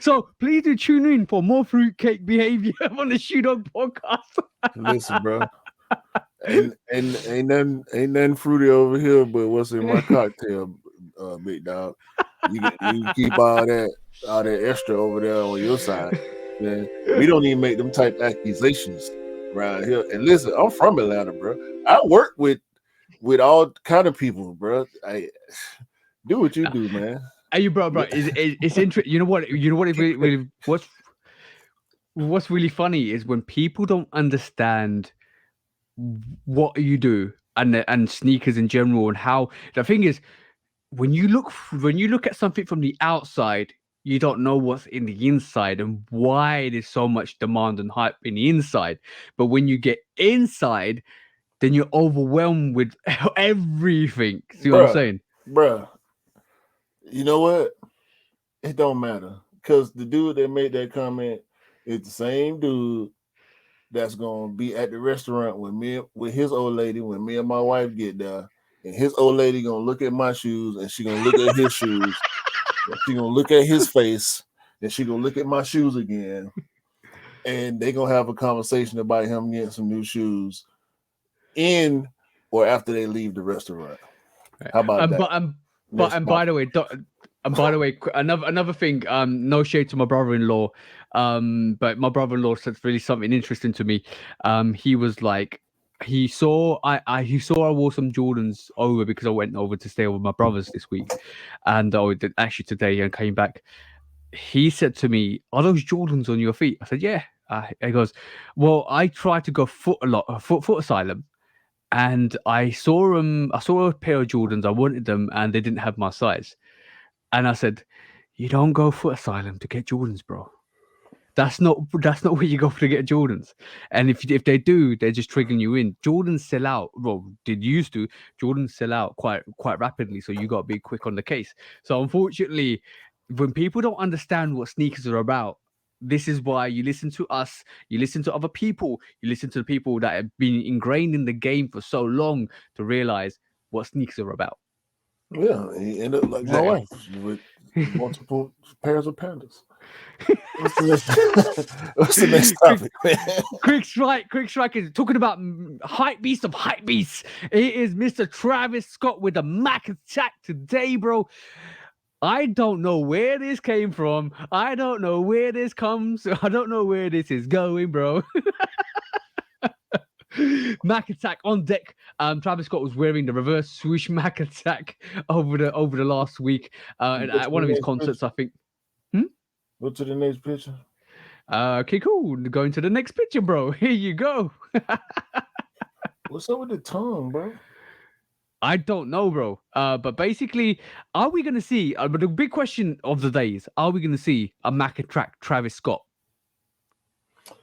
So please do tune in for more fruitcake behavior on the Shoe Dog podcast. Listen, bro. Ain't nothing fruity over here, but what's in my cocktail, big dog. You keep all that extra over there on your side. Man, we don't even make them type accusations around here. And listen, I'm from Atlanta, bro. I work with all kind of people, bro. I do what you do, man. Hey, you, bro, Yeah, it's interesting. You know what? You know what? What's really funny is when people don't understand what you do and sneakers in general and how the thing is when you look at something from the outside, you don't know what's in the inside and why there's so much demand and hype in the inside. But when you get inside, then you're overwhelmed with everything. See what I'm bruh, saying? bruh. You know what? It don't matter because the dude that made that comment is the same dude that's gonna be at the restaurant with his old lady when me and my wife get there, and his old lady gonna look at my shoes and she gonna look at his shoes, and she gonna look at his face, and she gonna look at my shoes again, and they gonna have a conversation about him getting some new shoes in or after they leave the restaurant. Right. How about that? Next And by the topic. way, another thing. No shade to my brother-in-law. But my brother-in-law said really something interesting to me. He was like, he saw I wore some Jordans over because I went over to stay with my brothers this week, and actually today and came back. He said to me, "Are those Jordans on your feet?" I said, "Yeah." He goes, "Well, I try to go foot a lot, foot asylum." And I saw a pair of Jordans. I wanted them, and they didn't have my size. And I said, "You don't go Foot Asylum to get Jordans, bro. That's not where you go to get Jordans. And if they do, they're just triggering you in. Jordans sell out. Well, did used to. Jordans sell out quite rapidly. So you got to be quick on the case. So unfortunately, when people don't understand what sneakers are about, this is why you listen to us, you listen to other people, you listen to the people that have been ingrained in the game for so long to realize what sneakers are about. Yeah, he ended up like my Exactly. wife with multiple pairs of pandas. What's the next? What's the next quick, topic, man? quick strike is talking about hype beast of hype beasts. It is Mr. Travis Scott with the Mac attack today, bro. I don't know where this came from. I don't know where this comes. I don't know where this is going, bro. Mac attack on deck. Travis Scott was wearing the reverse swoosh Mac attack over the last week, and Go to at the one of his next concerts, picture. I think. Hmm? Go to the next picture. Okay, cool. Going to the next picture, bro. Here you go. What's up with the tongue, bro? I don't know, bro. But basically, are we gonna see? But the big question of the day is: are we gonna see a Mac attack Travis Scott,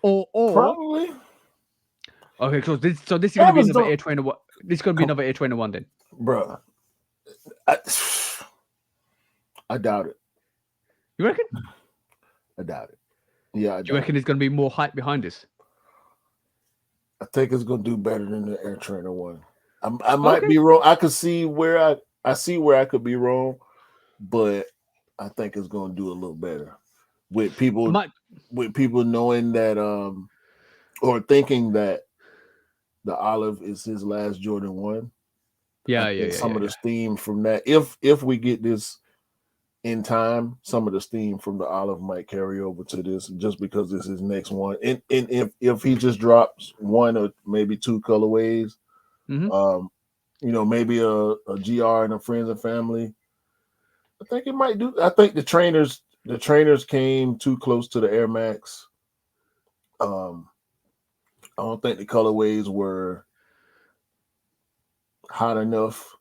or Probably. okay? So this is gonna be Travis another don't. Air Trainer. What? This is gonna be Come, another Air Trainer one then. bro. I, I doubt it. You reckon? I doubt it. Yeah, I Do you doubt reckon it. there's gonna be more hype behind this? I think it's gonna do better than the Air Trainer one. I might Okay. be wrong. I could see where I see where I could be wrong, but I think it's going to do a little better with people My, knowing that or thinking that the olive is his last Jordan 1. I yeah, yeah, think yeah, some yeah, of the yeah. steam from that, if we get this in time, some of the steam from the olive might carry over to this, just because this is next one. And if he just drops one or maybe two colorways, Hmm. um, maybe a GR and a friends and family, I think it might do. I think the trainers came too close to the Air Max. Um, I don't think the colorways were hot enough.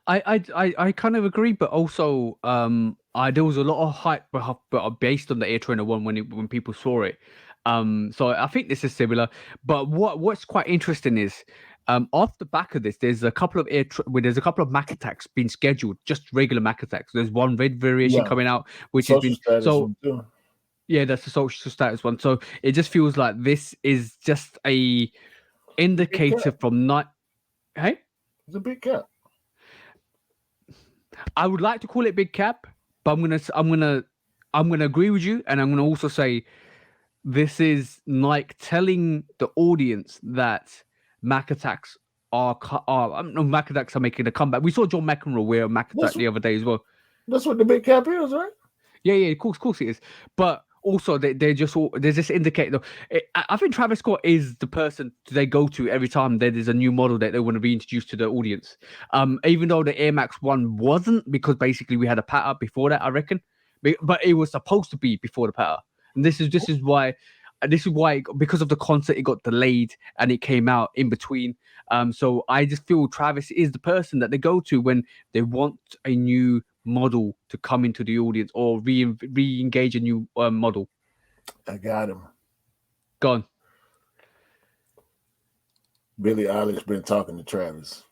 I kind of agree, but also there was a lot of hype, but based on the Air Trainer one when people saw it. So I think this is similar. But what's quite interesting is off the back of this, there's a couple of there's a couple of Mac attacks being scheduled, just regular Mac attacks. There's one red variation Yeah, coming out, the which has social been status so one too. yeah, that's the social status one. So it just feels like this is just a Big indicator cap. from not. Hey, It's a big cap. I would like to call it big cap, but I'm gonna agree with you, and I'm gonna also say this is Nike telling the audience that Mac attacks no, Mac attacks are making a comeback. We saw John McEnroe wear a Mac attack That's the other day as well. that's what the big cap is, right? Yeah, yeah, of course it is. But also, they're just all they just indicate though. I think Travis Scott is the person they go to every time there is a new model that they want to reintroduce to the audience. Even though the Air Max One wasn't, because basically we had a pattern before that, I reckon. But it was supposed to be before the pattern, and this is why because of the concert it got delayed and it came out in between. So I just feel Travis is the person that they go to when they want a new model to come into the audience or re-engage a new model. I got him. Gone. Billie Eilish been talking to Travis.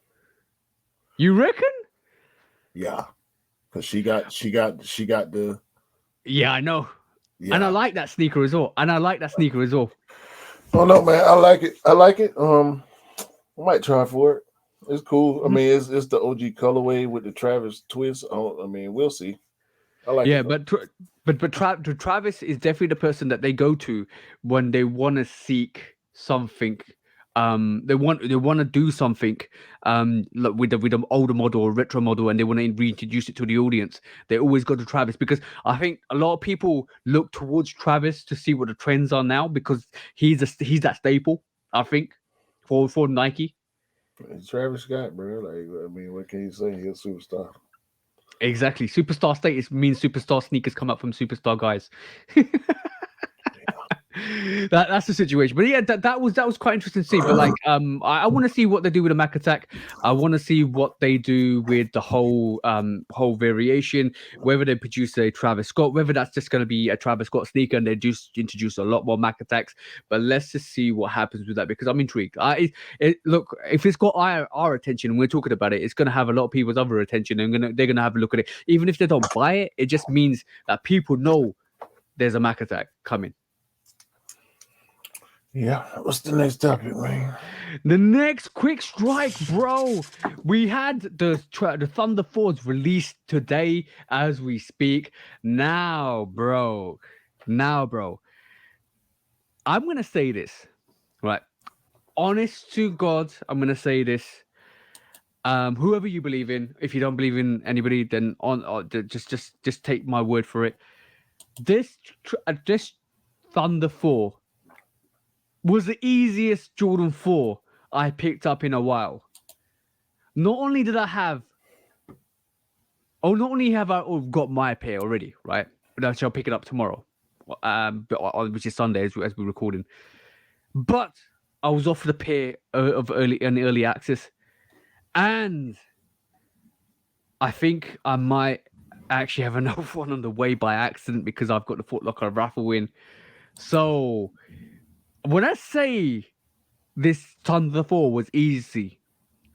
You reckon? Yeah, because she got the Yeah, I know. And I yeah. like that sneaker as well. Oh no, man, I like it. I like it. I might try for it. It's cool. I Mhm. mean, it's the OG colorway with the Travis twist. I mean, we'll see. I like it Yeah, though. Travis is definitely the person that they go to when they want to seek something. They want to do something like with an older model or retro model, and they want to reintroduce it to the audience. They always go to Travis because I think a lot of people look towards Travis to see what the trends are now because he's that staple. I think for Nike. It's Travis Scott, bro. Like, I mean, what can you say? He's a superstar. Exactly. Superstar status means superstar sneakers come up from superstar guys. That's the situation. But yeah, that was quite interesting to see. But like, I want to see what they do with the Mac attack. I want to see what they do with the whole variation. Whether they produce a Travis Scott, whether that's just going to be a Travis Scott sneaker and they just introduce a lot more Mac attacks. But let's just see what happens with that because I'm intrigued. Look, if it's got our attention and we're talking about it, it's going to have a lot of people's other attention and they're going to have a look at it. Even if they don't buy it, it just means that people know there's a Mac attack coming. Yeah. What's the next topic, man? The next quick strike, bro. We had the Thunder Force released today as we speak. Now, bro. I'm gonna say this, right? Honest to God, I'm gonna say this. Whoever you believe in, if you don't believe in anybody, then just take my word for it. This Thunder 4 was the easiest Jordan 4 I picked up in a while. Not only did I have, not only have I got my pair already, right? But I shall pick it up tomorrow, which is Sunday as we're recording. But I was offered a pair of early access, and I think I might actually have another one on the way by accident because I've got the Foot Locker raffle in. So when I say this Thunder 4 was easy,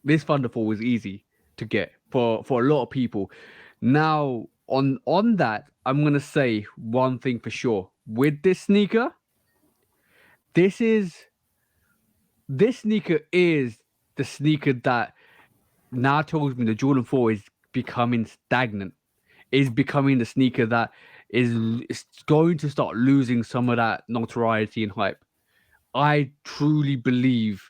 this Thunderfall was easy to get for a lot of people. Now, on that, I'm gonna say one thing for sure. With this sneaker, this is this sneaker is the sneaker that now tells me the Jordan 4 is becoming stagnant. is becoming the sneaker that is going to start losing some of that notoriety and hype. I truly believe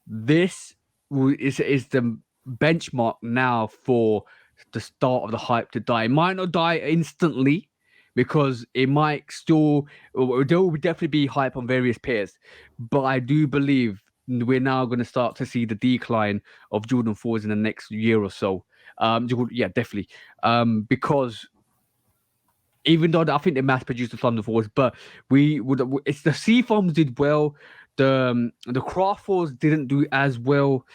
this is the benchmark now for the start of the hype to die. It might not die instantly because it might still, there will definitely be hype on various pairs, but I do believe we're now going to start to see the decline of Jordan 4s in the next year or so. Yeah, definitely. Because even though I think they mass produced the Thunder Force, but we would it's the C forms did well, the Craft Force didn't do as well,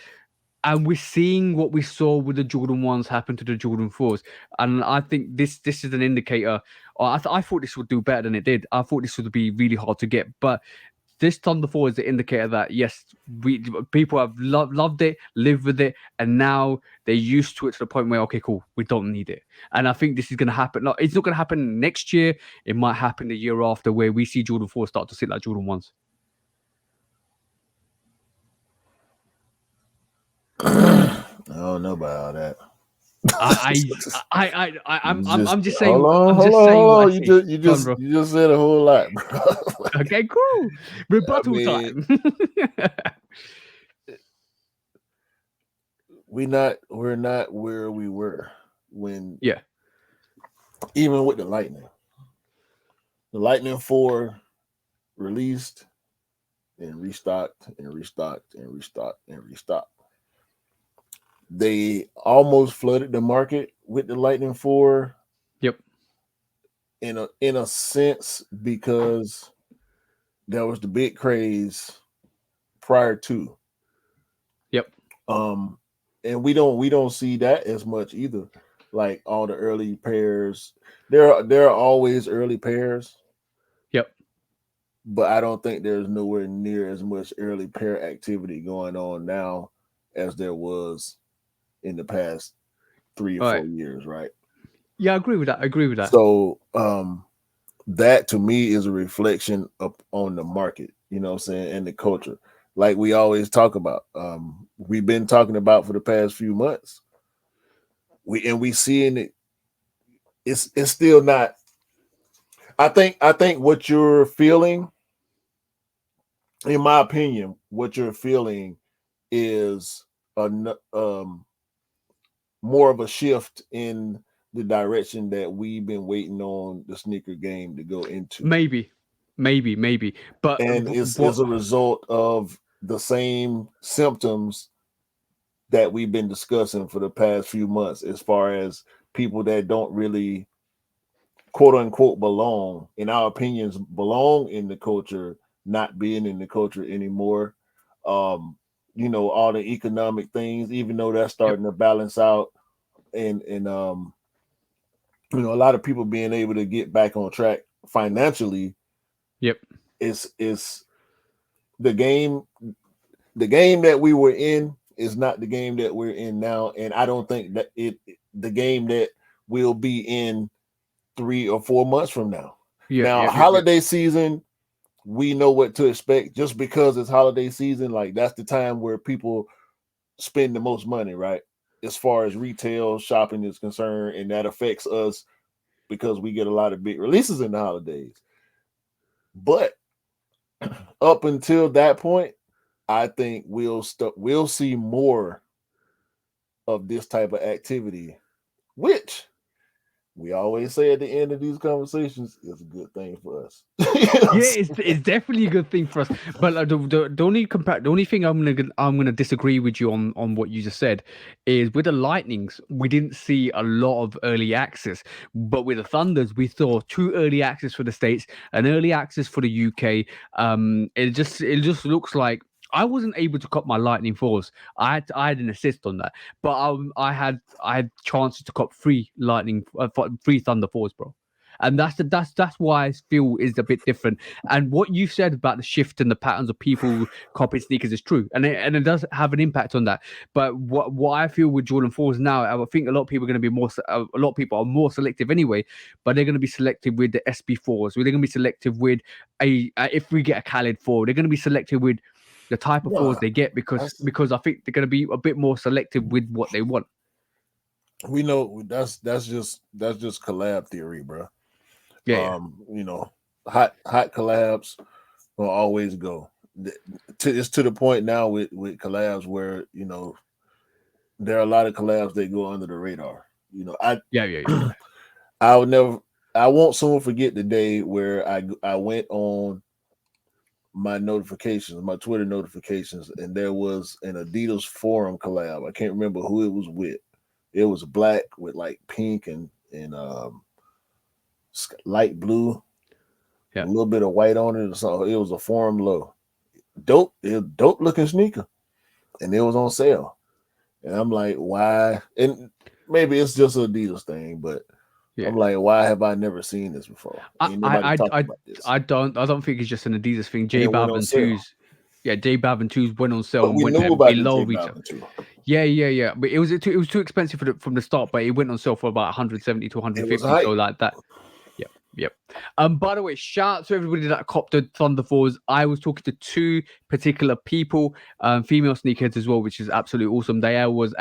and we're seeing what we saw with the Jordan ones happen to the Jordan 4s, and I think this is an indicator. I thought this would do better than it did. I thought this would be really hard to get, but this Thunder 4 is the indicator that yes, we people have loved it, lived with it, and now they're used to it to the point where okay, cool, we don't need it. And I think this is going to happen. No, it's not going to happen next year. It might happen the year after, where we see Jordan 4 start to sit like Jordan ones. I don't know about all that. I'm just saying. Hold on, I'm hold just on, saying hold what I on. see. Go on, bro. You just said a whole lot, bro. Okay, cool. I Rebuttal mean, time. we're not where we were when, Yeah. even with the Lightning. The Lightning 4 released and restocked and restocked and restocked and restocked. They almost flooded the market with the Lightning 4 Yep. in a sense because there was the big craze prior to. Yep. Um and we don't see that as much either. Like all the early pairs. There are always early pairs, Yep. but I don't think there's nowhere near as much early pair activity going on now as there was in the past 3 or All 4 right. years, right? Yeah, I agree with that. I agree with that. So that to me is a reflection up on the market, you know what I'm saying, and the culture. Like we always talk about. We've been talking about for the past few months. We seeing it, it's still not. I think what you're feeling, in my opinion, what you're feeling is a more of a shift in the direction that we've been waiting on the sneaker game to go into. Maybe. But And it's what? as a result of the same symptoms that we've been discussing for the past few months, as far as people that don't really quote unquote belong, in our opinions, belong in the culture, not being in the culture anymore. Um, all the economic things, even though that's Yep. starting to balance out, and a lot of people being able to get back on track financially. Yep. Is the game the game that we were in is not the game that we're in now, and I don't think that the game that we'll be in 3 or 4 months from now. Yeah. Now, Yep. holiday season, we know what to expect just because it's holiday season. Like that's the time where people spend the most money, right? As far as retail shopping is concerned, and that affects us because we get a lot of big releases in the holidays. But up until that point, I think we'll see more of this type of activity, which we always say at the end of these conversations is a good thing for us. Yeah, it's definitely a good thing for us. But the only thing I'm gonna disagree with you on what you just said is with the Lightnings, we didn't see a lot of early access, but with the Thunders, we saw 2 early access for the States, an early access for the UK. It just looks like. I wasn't able to cop my Lightning Force. I had an assist on that, but I had chances to cop 3 Thunder Force, bro. And that's why I feel is a bit different. And what you said about the shift in the patterns of people copying sneakers is true, and it does have an impact on that. But what I feel with Jordan 4s now, I think a lot of people are going to be a lot of people are more selective anyway, but they're going to be selective with the SB4s. They're going to be selective with if we get a Khaled 4, they're going to be selective with the type of fours Nah, they get because I think they're going to be a bit more selective with what they want. we know that's just collab theory, bro. Yeah, yeah, You know, hot collabs will always go. It's to the point now with collabs where there are a lot of collabs that go under the radar. You know, yeah, yeah, yeah, yeah. I would never. I won't soon forget the day where I went on my notifications, my Twitter notifications, and there was an Adidas forum collab. I can't remember who it was with. It was black with like pink and light blue, a Yeah. little bit of white on it. So it was a forum low. Dope, it was dope looking sneaker, and it was on sale. And I'm like, why? And maybe it's just an Adidas thing, but I'm Yeah. like, why have I never seen this before? I, Ain't I, nobody I, talking I, about this. I don't think it's just an Adidas thing. And J it went on Balvin sale. twos, yeah, J Balvin twos went on sale But and we went knew at about the below J retail. Balvin too. Yeah, yeah, yeah. But it was too expensive from the start, but it went on sale for about 170 to It was 150. So hype. like that. Yep, yep. By the way, shout out to everybody that copped the Thunder Fours. I was talking to two particular people, female sneakerheads as well, which is absolutely awesome. They was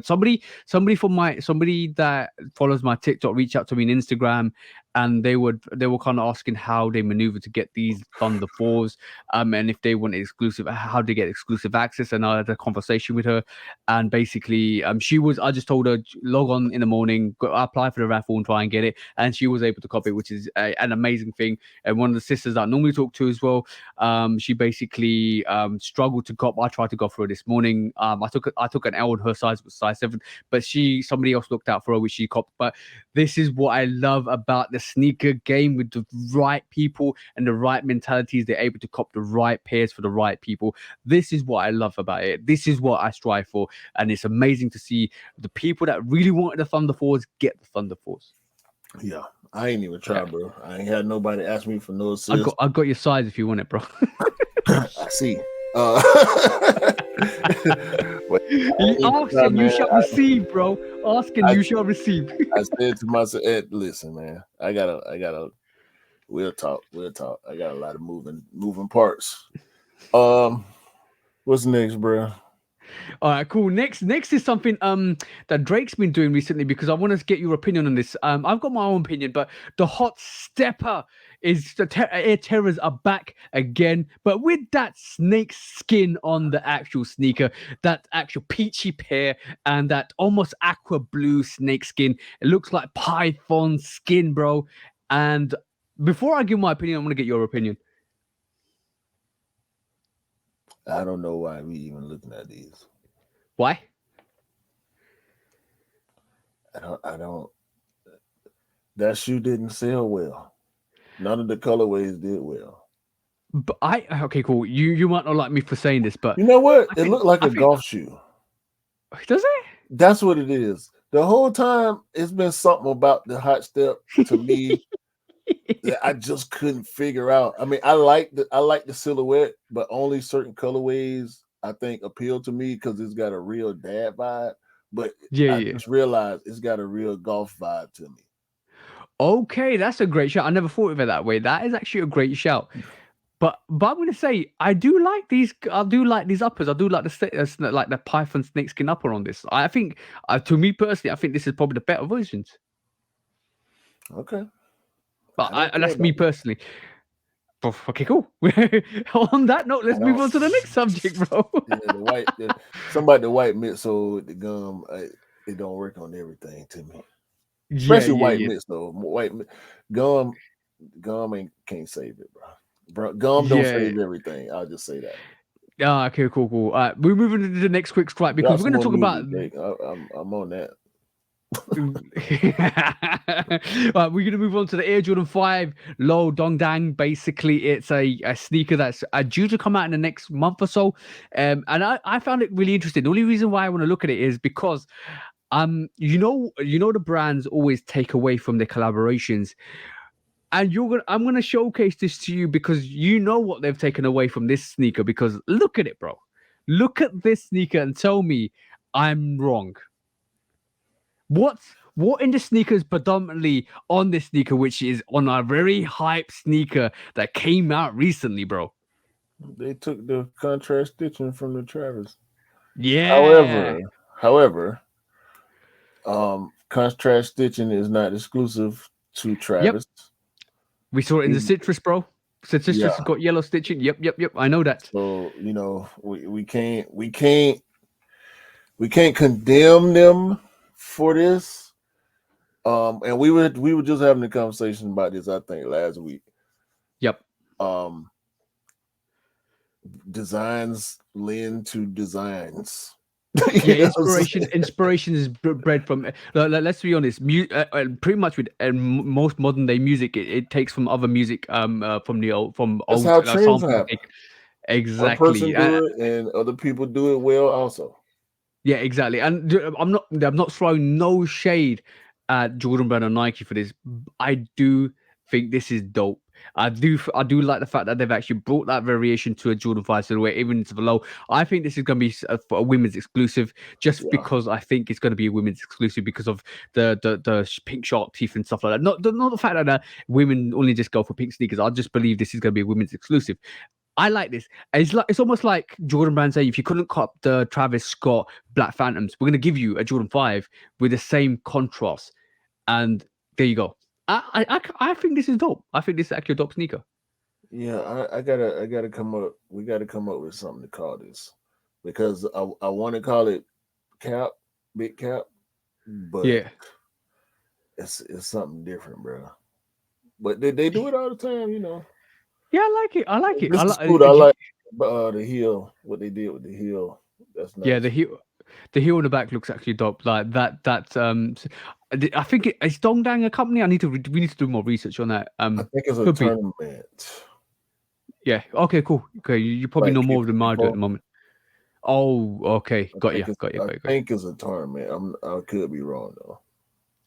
somebody that follows my TikTok reached out to me on Instagram, and they were kind of asking how they maneuver to get these Thunder Fours, and if they want exclusive, how to get exclusive access. And I had a conversation with her, and basically, I just told her log on in the morning, go apply for the raffle and try and get it, and she was able to copy it, which is an amazing thing. And one of the sisters that I normally talk to as well, she basically struggled to cop. I tried to go for her this morning. I took an L on her size, was size 7, but somebody else looked out for her, which she copped. But this is what I love about the sneaker game with the right people and the right mentalities. They're able to cop the right pairs for the right people. This is what I love about it. This is what I strive for, and it's amazing to see the people that really wanted the Thunder Force get the Thunder Force. Yeah. I ain't even Yeah. try, bro. I ain't had nobody ask me for no I got assist. I got your size if you want it, bro. I see. But I You ain't even ask try, and you man. shall receive, bro. Ask and I, you shall receive. I said to myself, listen, man, I gotta we'll talk. We'll talk. I got a lot of moving parts. Um, what's next, bro? All right, cool. Next is something that Drake's been doing recently because I want to get your opinion on this. I've got my own opinion, but the hot stepper is Air Terrors are back again, but with that snake skin on the actual sneaker, that actual peachy pear, and that almost aqua blue snake skin. It looks like python skin, bro. And before I give my opinion, I'm gonna get your opinion. I don't know why we even looking at these. Why? I don't. That shoe didn't sell well. None of the colorways did well. But okay, cool. You might not like me for saying this, but You know what? I It think looked like I a think golf shoe. does That's what it is. The whole time, it's been something about the hot step to me it? that I just couldn't figure out. I mean, I like the silhouette, but only certain colorways I think appeal to me because it's got a real dad vibe. But Yeah, I yeah. just realized it's got a real golf vibe to me. Okay, that's a great shout. I never thought of it that way. That is actually a great shout. But I'm gonna say I do like these. I do like these uppers. I do like like the Python snakeskin upper on this. I think, to me personally, I think this is probably the better versions. Okay, But I don't care that's about me that. personally. Okay, cool. On that note, let's I move don't. on to the next subject, bro. Yeah, somebody the white midsole with the gum. It don't work on everything to me, Yeah, especially yeah, white yeah, midsole. Gum, gum ain't can't save it, bro. Gum don't yeah. save everything. I'll just say that. Ah, okay, cool, cool. We're moving to the next quick strike because Drop we're some going to more talk about. music, Jake. I'm on that. Right, we're going to move on to the Air Jordan 5 Low Dongdang. Basically, it's a sneaker that's due to come out in the next month or so. And I found it really interesting. The only reason why I want to look at it is because the brands always take away from their collaborations. And I'm gonna showcase this to you because you know what they've taken away from this sneaker. Because look at it, bro. Look at this sneaker and tell me I'm wrong. What in the sneakers predominantly on this sneaker, which is on a very hype sneaker that came out recently, bro? They took the contrast stitching from the Travis. Yeah. However, Contrast stitching is not exclusive to Yep, Travis. we saw it in the We- citrus, bro. So citrus has yeah. got yellow stitching. Yep. I know that. So we can't condemn them for this. And we were just having a conversation about this, I think, last week. Yep. Um, designs lend to designs. Yeah, You know what I'm saying? inspiration is bred from. Let's be honest. Pretty much with most modern day music, it takes from other music. From the That's old how trends samples. happen. One person Exactly. do it, and other people do it well also. Yeah, exactly. And I'm not throwing no shade at Jordan Brand and Nike for this. I do think this is dope. I do like the fact that they've actually brought that variation to a Jordan 5 silhouette, even to the low. I think this is going to be for a women's exclusive, just Yeah, because I think it's going to be a women's exclusive because of the pink shark teeth and stuff like that. Not the fact that women only just go for pink sneakers. I just believe this is going to be a women's exclusive. I like this. It's almost like Jordan Brand saying, if you couldn't cop the Travis Scott Black Phantoms, we're gonna give you a Jordan 5 with the same contrast. And there you go. I think this is dope. I think this is actually a dope sneaker. yeah. I gotta come up. We gotta come up with something to call this because I want to call it cap, big cap, but Yeah. it's something different, bro. But they do it all the time, you know. Yeah, I like it. I like it. This I is like cool. I like the heel. What they did with the heel. That's yeah, nice. the heel on the back looks actually dope. Like I think it's Dongdang a company. We need to do more research on that. I think it's a Could be. tournament, Yeah. Okay, cool. Okay, you probably like know more than I do at K54. the moment. Oh, okay. Got you. I Got you. think it's a tournament. I could be wrong though.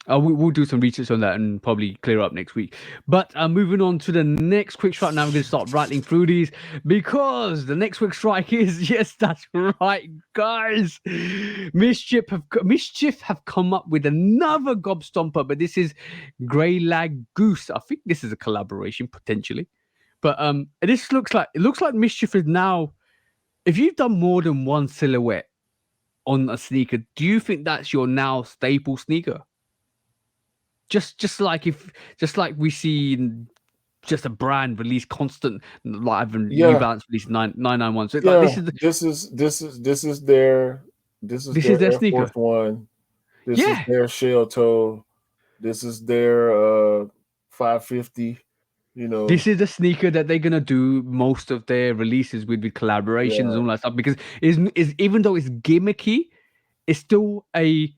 We'll do some research on that and probably clear up next week. But moving on to the next quick strike. Now we're going to start rattling through these because the next quick strike is yes, that's right, guys. Mischief have come up with another gob stomper, but this is Grey Lag Goose. I think this is a collaboration potentially. But this looks like Mischief is now. If you've done more than one silhouette on a sneaker, do you think that's your now staple sneaker? Just like we see just a brand release constant like New Yeah, Balance release 991. So like yeah. This is this is their their Air Force sneaker. One. This is Yeah. their shell toe. This is their 550. You This know, is the sneaker that they're gonna do most of their releases with collaborations and yeah. all that stuff because is even though it's gimmicky, it's still a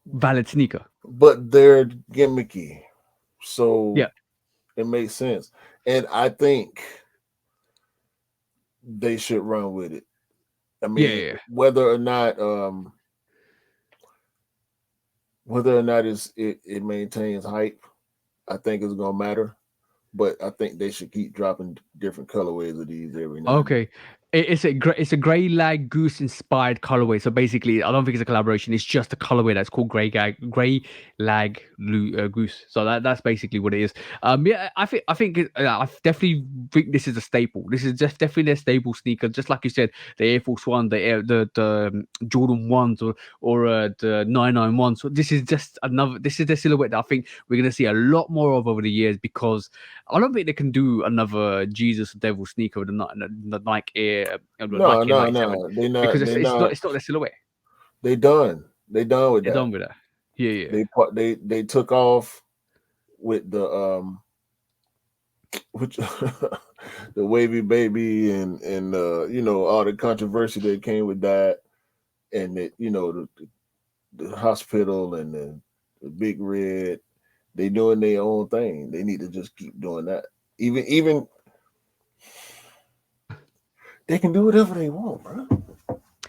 valid sneaker. But they're gimmicky, so Yeah. it makes sense. And I think they should run with it. I Yeah, mean, yeah. whether or not it maintains hype, I think it's gonna matter. But I think they should keep dropping different colorways of these every now and then. Okay. It's a grey lag goose inspired colorway. So basically, I don't think it's a collaboration. It's just a colorway that's called grey lag goose. So that's basically what it is. Yeah, I definitely think this is a staple. This is just definitely a staple sneaker. Just like you said, the Air Force One, the Jordan ones, or the 991. So this is just another. This is the silhouette that I think we're gonna see a lot more of over the years because I don't think they can do another Jesus Devil sneaker with the Nike Air, the No, Nike Air no, 97 no. They not. because They not. it's not their silhouette. They done. They done with They're that. done with that. Yeah, yeah. They took off with the which the wavy baby and all the controversy that came with that and that the hospital and the big red. They doing their own thing. They need to just keep doing that. Even they can do whatever they want, bro.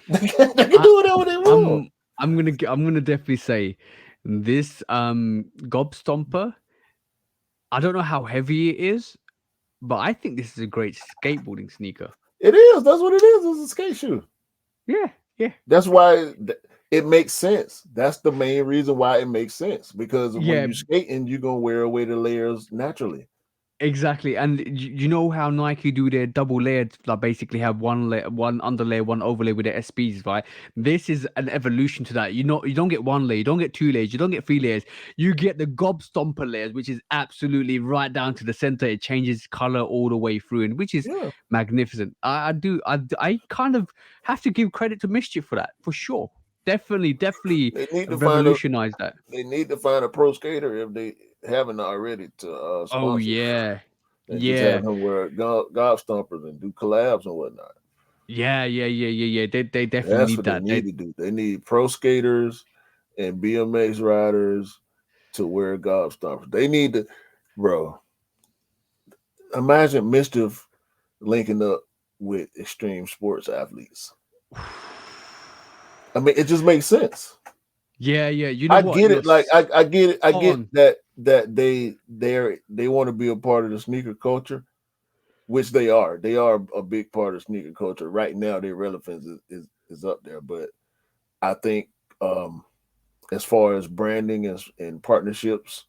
They can I, do whatever they want. I'm gonna definitely say this Gob Stomper. I don't know how heavy it is, but I think this is a great skateboarding sneaker. It is. That's what it is. It's a skate shoe. Yeah, yeah, That's why it makes sense. That's the main reason why it makes sense because when yeah. you skating, you're gonna wear away the layers naturally. Exactly, and you know how Nike do their double layered, like basically have one layer, one underlayer, one overlay with their SBs, right? This is an evolution to that. You don't get one layer, you don't get two layers, you don't get three layers. You get the gob stomper layers, which is absolutely right down to the center. It changes color all the way through, and which is Yeah, magnificent. I kind of have to give credit to Mischief for that, for sure. Definitely they need to find a revolutionized that. they need to find a pro skater if they haven't already to Oh sponsor yeah, and just have yeah. him wear golf stompers and do collabs and whatnot. Yeah. They definitely That's need what they that. need to do. They need pro skaters and BMX riders to wear golf stompers. They need to, bro. Imagine Mischief linking up with extreme sports athletes. I mean, it just makes sense. Yeah. You know I what? get it. Like I get it. I Spot get on. that they want to be a part of the sneaker culture, which they are. They are a big part of sneaker culture right now. Their relevance is up there, but I think as far as branding and partnerships,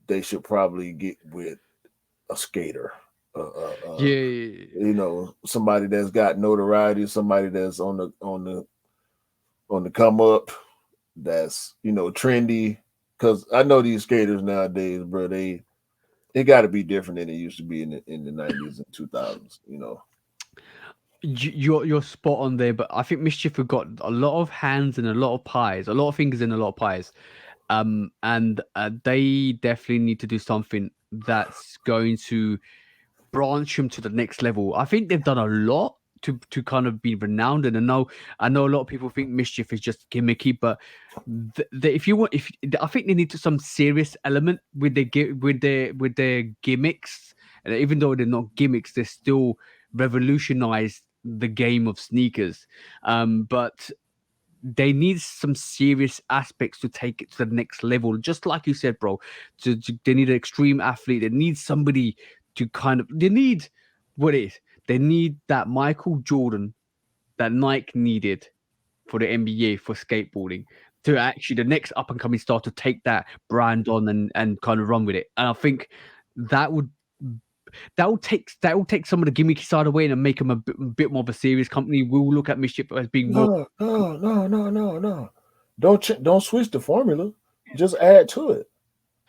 they should probably get with a skater, Yeah, somebody that's got notoriety, somebody that's on the come up, that's trendy. Because I know these skaters nowadays, bro, they got to be different than it used to be in the 90s and 2000s. you're spot on there. But I think Mischief have got a lot of hands and a lot of pies, a lot of fingers in a lot of pies. And they definitely need to do something that's going to branch him to the next level. I think they've done a lot to kind of be renowned. And I know a lot of people think Mischief is just gimmicky, but if you want, if I think they need to some serious element with their gimmicks, and even though they're not gimmicks, they're still revolutionized the game of sneakers. But they need some serious aspects to take it to the next level. Just like you said, bro, they need an extreme athlete. They need somebody to kind of. They need what it is. They need that Michael Jordan that Nike needed for the NBA for skateboarding to actually the next up and coming star to take that brand on and kind of run with it. And I think that would that will take some of the gimmicky side away and make them a bit more of a serious company. We'll look at Mischief as being more. No. Don't switch the formula. Just add to it.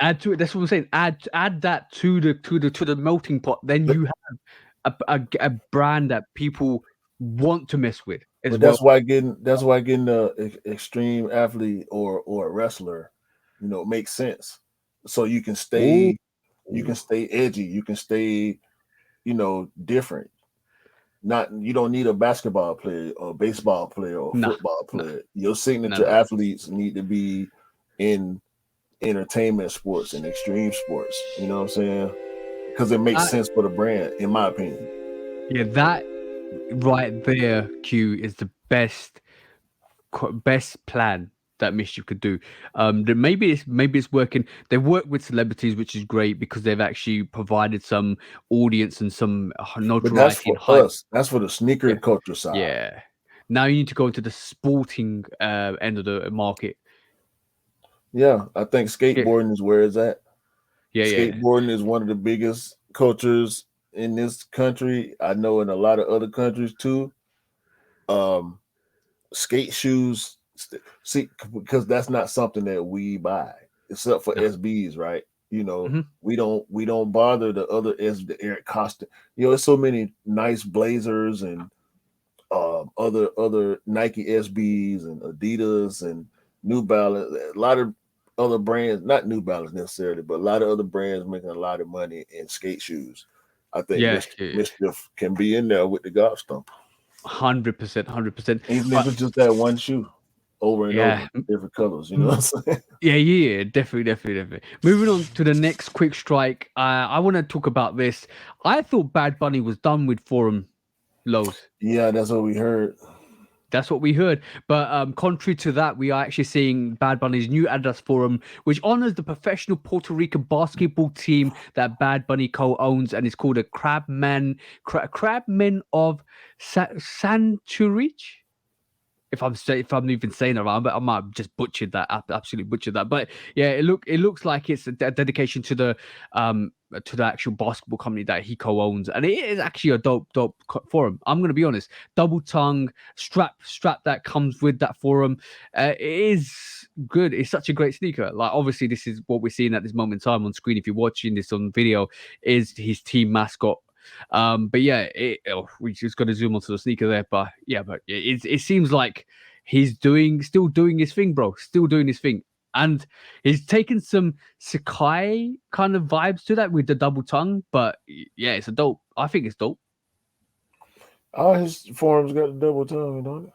Add to it. That's what I'm saying. Add that to the melting pot. Then But you have a brand that people want to mess with as but well. that's why getting the extreme athlete or a wrestler, makes sense. So Oh, you can stay edgy, you can stay, different. Not you don't need a basketball player or a baseball player or a nah, football nah, player. Your no, signature no. athletes need to be in entertainment sports and extreme sports. You know what I'm saying? Because it makes That, sense for the brand, in my opinion. yeah, that right there, Q is the best plan that Mischief could do. Maybe it's working. They've worked with celebrities, which is great because they've actually provided some audience and some But that's notoriety and for hype. us. That's for the sneaker Yeah, culture side. yeah. Now you need to go into the sporting end of the market. Yeah, I think Yeah, skateboarding is where it's at. yeah. Skateboarding is one of the biggest cultures in this country. I know in a lot of other countries too. Um, Skate shoes, see, because that's not something that we buy, except for No. SBs, right? Hmm. We don't bother the other the Eric Costa. There's so many nice blazers and other Nike SBs and Adidas and New Balance, a lot of other brands, not New Balance necessarily, but a lot of other brands making a lot of money in skate shoes. I think Yeah. Mischief can be in there with the golf stump, 100%, 100%. even if it's just that one shoe over and over, Yeah. different colors. You know what I'm saying? Yeah, definitely. Moving on to the next quick strike. I want to talk about this. I thought Bad Bunny was done with Forum Lows. Yeah, that's what we heard. That's what we heard. But contrary to that, we are actually seeing Bad Bunny's new Adidas Forum, which honors the professional Puerto Rican basketball team that Bad Bunny co-owns, and it's called the Crabmen of Santurich. If I'm even saying it wrong, but I might have just butchered that, absolutely butchered that. But yeah, it looks like it's a dedication to the to the actual basketball company that he co-owns, and it is actually a dope forum. I'm gonna be honest, double tongue strap that comes with that forum, it is good. It's such a great sneaker. Like obviously, this is what we're seeing at this moment in time on screen. If you're watching this on video, is his team mascot. But yeah, we just got to zoom onto the sneaker there. But yeah, but it seems like he's still doing his thing, bro. Still doing his thing. And he's taken some Sakai kind of vibes to that with the double tongue. But yeah, it's a dope. I think it's dope. All his forms got the double tongue, don't it?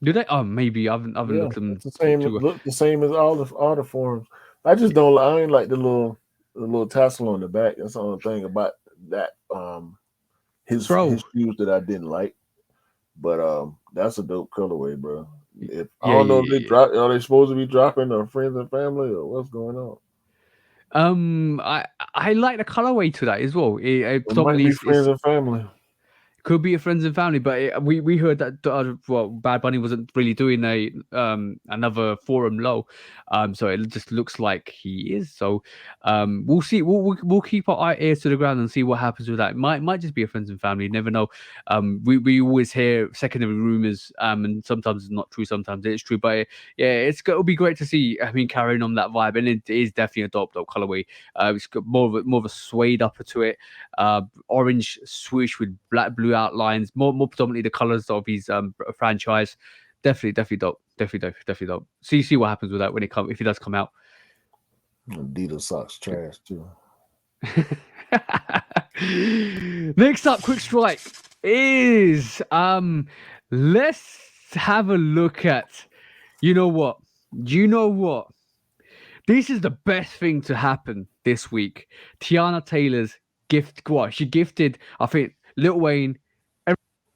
Do they? Oh, maybe I haven't Yeah, looked them it's the same. too. Look the same as all the forms. I just don't. I ain't like the little tassel on the back. That's the only thing about that. His Bro. shoes that I didn't like, but that's a dope colorway, bro. If I Yeah, don't know yeah, if they yeah. drop, are they supposed to be dropping their friends and family or what's going on? I like the colorway to that as well. It It might predominantly be is friends and family. could be your friends and family, but we heard that well, Bad Bunny wasn't really doing a another forum low, so it just looks like he is. So we'll see. We'll keep our ears to the ground and see what happens with that. It might just be a friends and family. You never know. We always hear secondary rumors, and sometimes it's not true, sometimes it's true. But yeah, it'll be great to see. I mean, carrying on that vibe, and it is definitely a dope colorway. It's got more of a suede upper to it. Orange swoosh with black blue outlines, more predominantly the colors of his franchise. Definitely dope. Definitely dope. See what happens with that when if it does come out. Adidas socks trash too. Next up, quick strike is let's have a look at you know what? You know what? This is the best thing to happen this week. Tiana Taylor's gift. What she gifted, I think, Lil Wayne,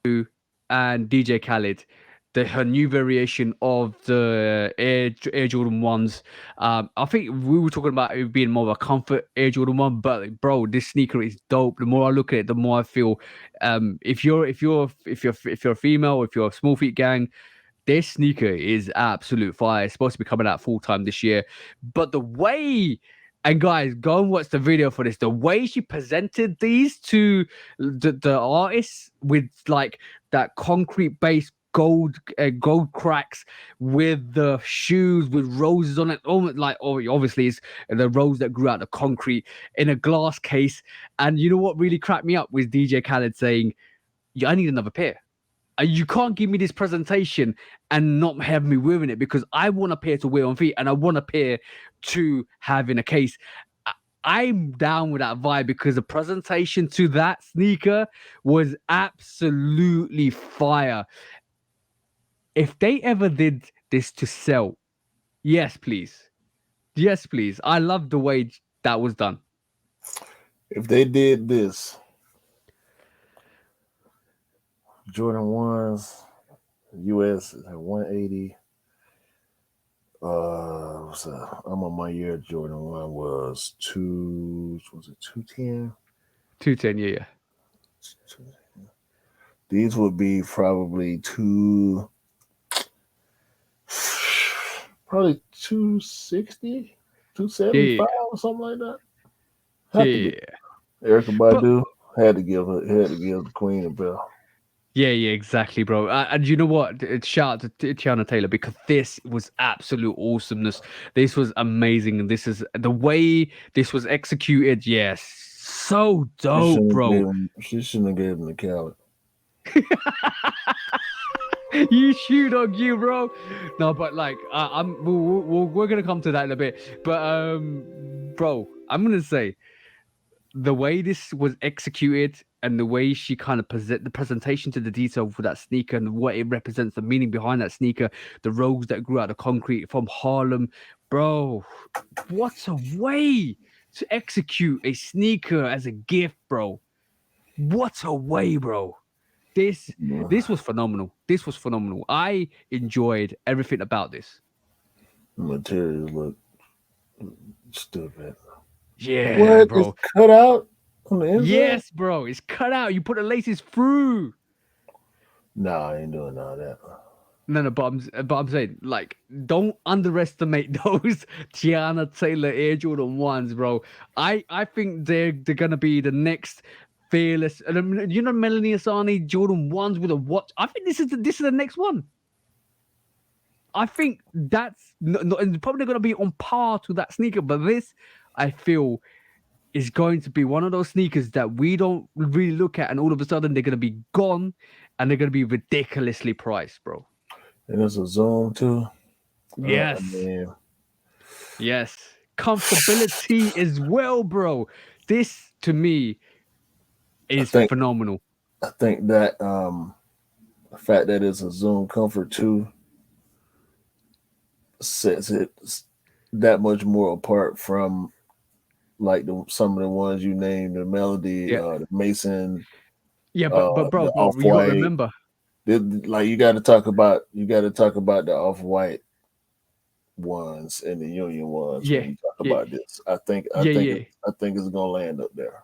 and DJ Khaled, her new variation of the Air Jordan ones. I think we were talking about it being more of a comfort Air Jordan one, but bro, this sneaker is dope. The more I look at it, the more I feel. If you're a female, if you're a small feet gang, this sneaker is absolute fire. It's supposed to be coming out full time this year. But the way, and guys, go and watch the video for this. The way she presented these to the artists with like that concrete base gold cracks with the shoes with roses on it. Almost like obviously it's the rose that grew out of concrete in a glass case. And you know what really cracked me up was DJ Khaled saying, "Yeah, I need another pair." You can't give me this presentation and not have me wearing it because I want a pair to wear on feet and I want a pair to have in a case. I'm down with that vibe because the presentation to that sneaker was absolutely fire. If they ever did this to sell, yes, please. Yes, please. I love the way that was done. If they did this, Jordan ones, US at 180. I'm on my year. Jordan one was 210. 210, yeah. These would be probably probably 260, 275 or something like that. Yeah. Erica Badu had to give the queen a bell. Yeah, exactly, bro. And you know what? Shout out to Tiana Taylor because this was absolute awesomeness. This was amazing, and this is the way this was executed. Yes, so dope, bro. She shouldn't have gave him the Khaled. You shoot on you, bro. No, but like, we're gonna come to that in a bit. But bro, I'm gonna say the way this was executed and the way she kind of present the presentation to the detail for that sneaker and what it represents, the meaning behind that sneaker, the rose that grew out of concrete from Harlem, bro. What a way to execute a sneaker as a gift, bro. What a way, bro. This was phenomenal. This was phenomenal. I enjoyed everything about this. The materials look stupid. Yeah, what bro. is cut out on the inside? Yes, bro. It's cut out. You put the laces through. Nah, I ain't doing all that. No, but I'm saying, like, don't underestimate those Tiana Taylor Air Jordan ones, bro. I think they're gonna be the next fearless. And you know, Melanie Asani Jordan ones with a watch. I think this is the next one. I think that's probably gonna be on par to that sneaker, but this I feel is going to be one of those sneakers that we don't really look at, and all of a sudden they're gonna be gone, and they're gonna be ridiculously priced, bro. And it's a Zoom too. I Yes. mean, Yes. Comfortability as well, bro. This to me I is think phenomenal. I think that the fact that it's a Zoom Comfort 2 sets it that much more apart from like some of the ones you named, the Melody, Yeah. the Mason, Yeah, but the bro, Off you got to White. remember. Like you got to talk about the Off White ones and the Union ones when Yeah. you talk Yeah. about this. Yeah, yeah. I think it's gonna land up there.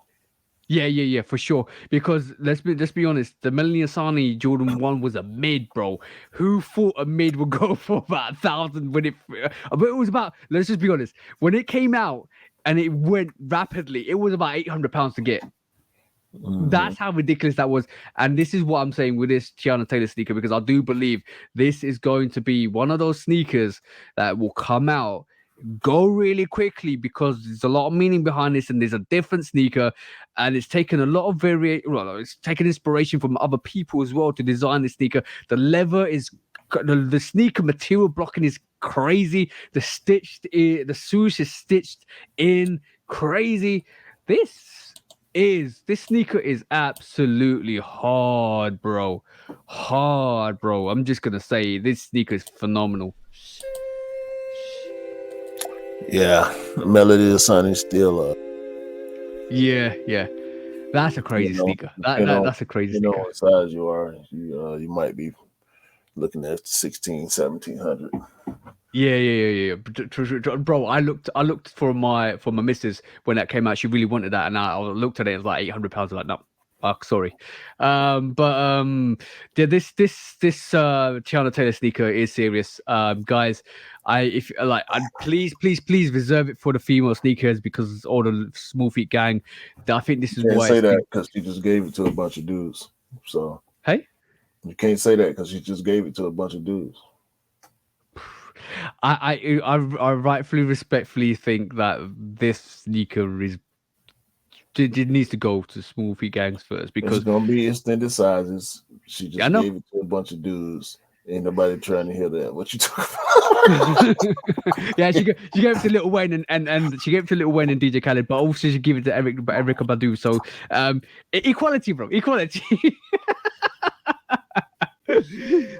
Yeah, for sure. Because let's be honest, the Melanie Asani Jordan 1 was a mid, bro. Who thought a mid would go for about 1,000 when it but it was about, let's just be honest, when it came out and it went rapidly, it was about £800 to get. Hmm. That's how ridiculous that was. And this is what I'm saying with this Tiana Taylor sneaker, because I do believe this is going to be one of those sneakers that will come out, go really quickly, because there's a lot of meaning behind this, and there's a different sneaker, and it's taken a lot of well, it's taken inspiration from other people as well to design this sneaker. The leather is the sneaker material blocking is crazy. The swoosh is stitched in crazy. This sneaker is absolutely hard, bro. Hard, bro. I'm just gonna say this sneaker is phenomenal. Yeah, Melody the Sun is still Yeah. That's a you crazy know, sneaker. depending on That's a crazy you know sneaker. what size you are, you might be looking at 16, 1700. Yeah. Bro, I looked for my missus when that came out. She really wanted that, and I looked at it. It was like £800. Like, no, sorry. Yeah, this Tiana Taylor sneaker is serious. Guys, if like, please reserve it for the female sneakers, because all the small feet gang. I think this is You can't why say it's that been. because she just gave it to a bunch of dudes. So Hey. you can't say that because she just gave it to a bunch of dudes. I rightfully, respectfully think that this sneaker it needs to go to small feet gangs first, It's because gonna be extended sizes. She I just know. gave it to a bunch of dudes. Ain't nobody trying to hear that. What you talking Yeah, she gave it to Little Wayne, and she gave it to Little Wayne and DJ Khaled, but also she gave it to Erica Badu. So equality, bro, equality.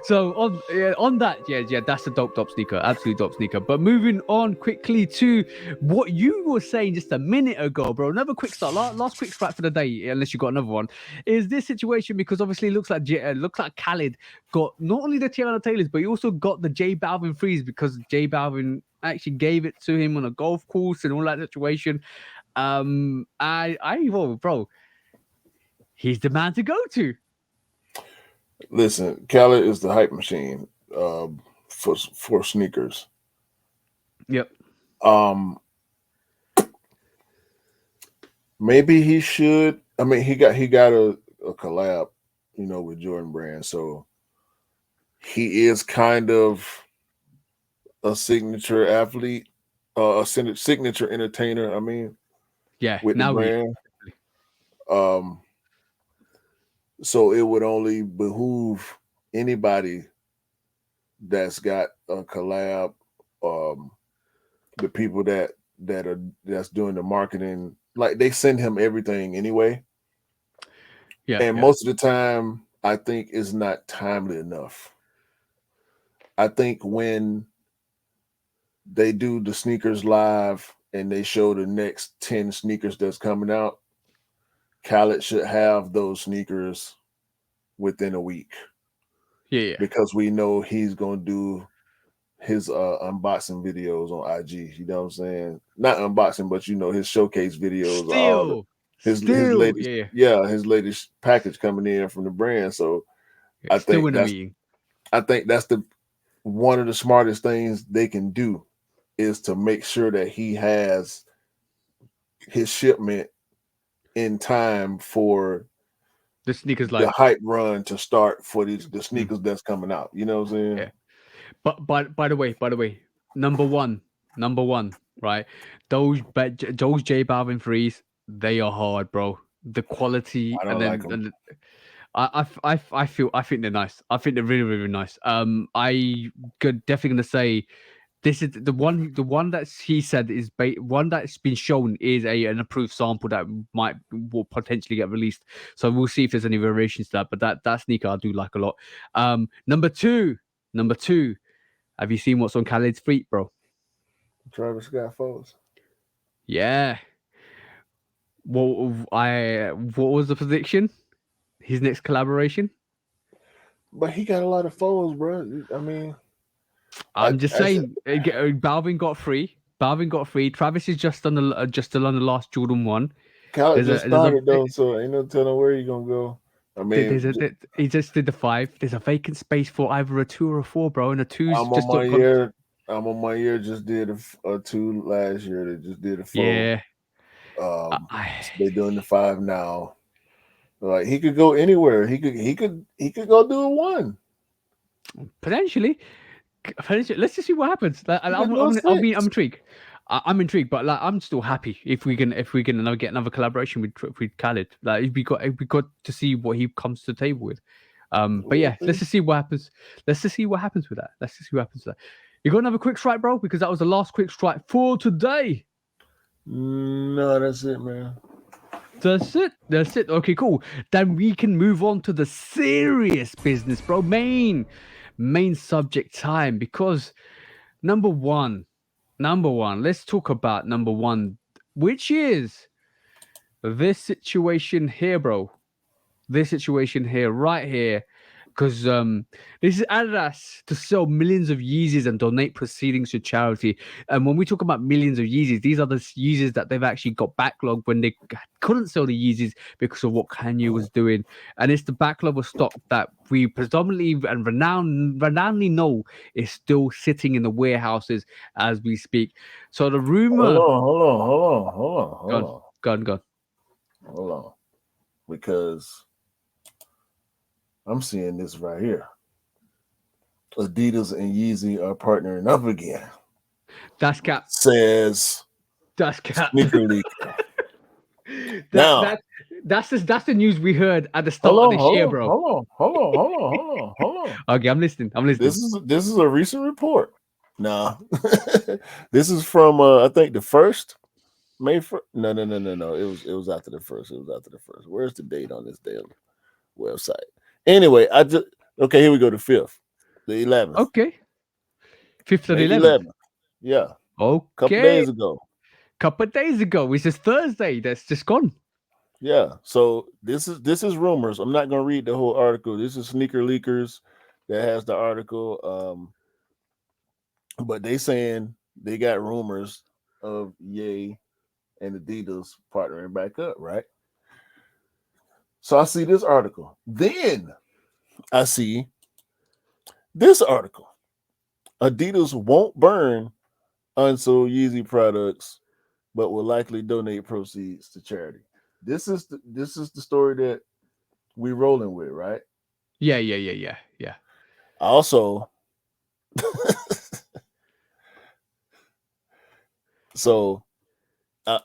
So on that, yeah, that's a dope sneaker, absolutely dope sneaker. But moving on quickly to what you were saying just a minute ago, bro. Another quick start, last quick scrap for the day, unless you got another one. Is this situation, because obviously it looks like Khaled got not only the Tiana Taylors, but he also got the J Balvin freeze, because J Balvin actually gave it to him on a golf course and all that situation. Well, bro, he's the man to go to. Listen, Khaled is the hype machine for sneakers. Yep. Um, maybe he should. I mean, he got a collab, with Jordan Brand, so he is kind of a signature athlete, signature entertainer. I mean, Yeah. with the Now he. brand. Um, so it would only behoove anybody that's got a collab, um, the people that's doing the marketing, like they send him everything anyway. And Yeah. most of the time, I think is not timely enough. I think when they do the sneakers live and they show the next 10 sneakers that's coming out, Khaled should have those sneakers within a week Yeah. because we know he's gonna do his unboxing videos on IG. You know what I'm saying? Not unboxing, but his showcase videos, all the his Still, latest, yeah. his latest package coming in from the brand. So I Still think in a that's meeting. I think that's one of the smartest things they can do is to make sure that he has his shipment in time for The sneakers the line. hype run to start for the Mm, sneakers that's coming out. You know what I'm saying? yeah. But by the way, number one, right? Those J Balvin threes, they are hard, bro. The quality, I and don't like then them. and I think they're nice. I think they're really really nice. I could definitely gonna say this is the one that he said is one that's been shown is an approved sample that will potentially get released. So we'll see if there's any variations to that. But that sneaker I do like a lot. Number two. Have you seen what's on Khaled's feet, bro? Travis Scott folks. Yeah. What was the prediction? His next collaboration? But he got a lot of foes, bro. I mean, I'm just I said saying. Balvin got free. Balvin got free. Travis is just still on the last Jordan one. Khaled There's a just there's a started though, so ain't no telling where he gonna go. I there's mean, a he just did the five. There's a vacant space for either a two or a four, bro, and a two's I'm on just my not gone. year. I'm on my year. Just did a two last year. They just did a four. Yeah. I, Um, I they doing the five now. Like he could go anywhere. He could go do a one. potentially. Let's just see what happens. Like, He could do a six. I'm intrigued. I'm intrigued, but like, I'm still happy if we can get another collaboration with Khaled. Like, it'd be good to see what he comes to the table with. But We'll yeah, let's see. just see what happens. Let's just see what happens with that. Let's just see what happens with that. You got another quick strike, bro? Because that was the last quick strike for today. No, that's it, man. That's it. That's it. Okay, cool. Then we can move on to the serious business, bro. Main subject time. Because number one, let's talk about number one, which is this situation here, bro. This situation here, right here. Because this is Adidas to sell millions of Yeezys and donate proceedings to charity. And when we talk about millions of Yeezys, these are the Yeezys that they've actually got backlogged when they couldn't sell the Yeezys because of what Kanye was doing. And it's the backlog of stock that we predominantly and renownedly know is still sitting in the warehouses as we speak. So the Hold rumor, on, hold on, hold on, hold on, hold gone, on, gone. hold on. Because I'm seeing this right here. Adidas and Yeezy are partnering up again. That's cap. Says That's cap. Sneaker Leaker. that Now, that that's the news we heard at the hold start of on, this hold year, on, bro. hold on, hold on, hold on, hold on, hold on. Okay, I'm listening. I'm listening. This is a recent report. Nah, this is from I think the first May first. No. It was after the first. It was after the first. Where's the date on this damn website? Anyway, I just okay. Here we go. The fifth, the 11th, Okay, 5th to the May 11th. 11th. Yeah, a couple Okay, days ago. couple of days ago, which is Thursday. That's just gone. Yeah. So this is rumors. I'm not gonna read the whole article. This is Sneaker Leakers that has the article. But they saying they got rumors of Ye and Adidas partnering back up, right? So I see this article. Then I see this article. Adidas won't burn unsold Yeezy products, but will likely donate proceeds to charity. This is the story that we rolling with, right? Yeah. Also, so I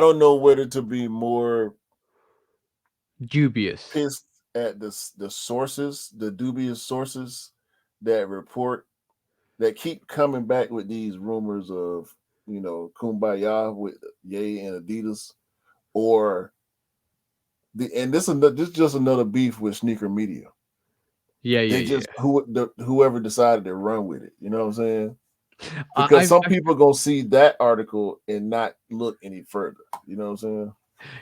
don't know whether to be more Dubious. pissed at the sources, the dubious sources that report that keep coming back with these rumors of kumbaya with Ye and Adidas, or this is just another beef with sneaker media. They just Yeah. whoever decided to run with it. You know what I'm saying? Because I some people gonna see that article and not look any further. You know what I'm saying?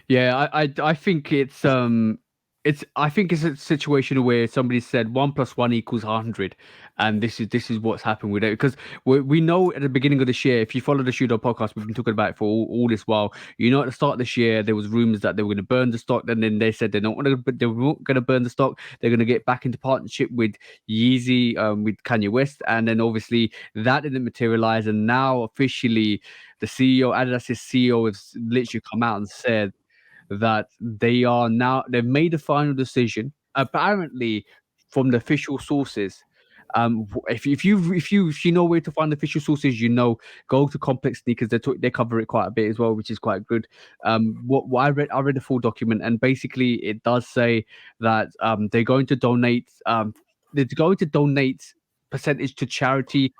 yeah, I think it's it's I think it's a situation where somebody said 1 + 1 = 100, and this is what's happened with it because we know at the beginning of this year, if you follow the Shooter podcast, we've been talking about it for all this while. At the start of this year, there was rumors that they were going to burn the stock, and then they said they weren't going to burn the stock. They're going to get back into partnership with Yeezy, with Kanye West, and then obviously that didn't materialize, and now officially the CEO, Adidas' CEO, has literally come out and said that they've made a final decision. Apparently, from the official sources. If you know where to find the official sources, go to Complex Sneakers. They cover it quite a bit as well, which is quite good. What I read the full document, and basically it does say that they're going to donate percentage to charity,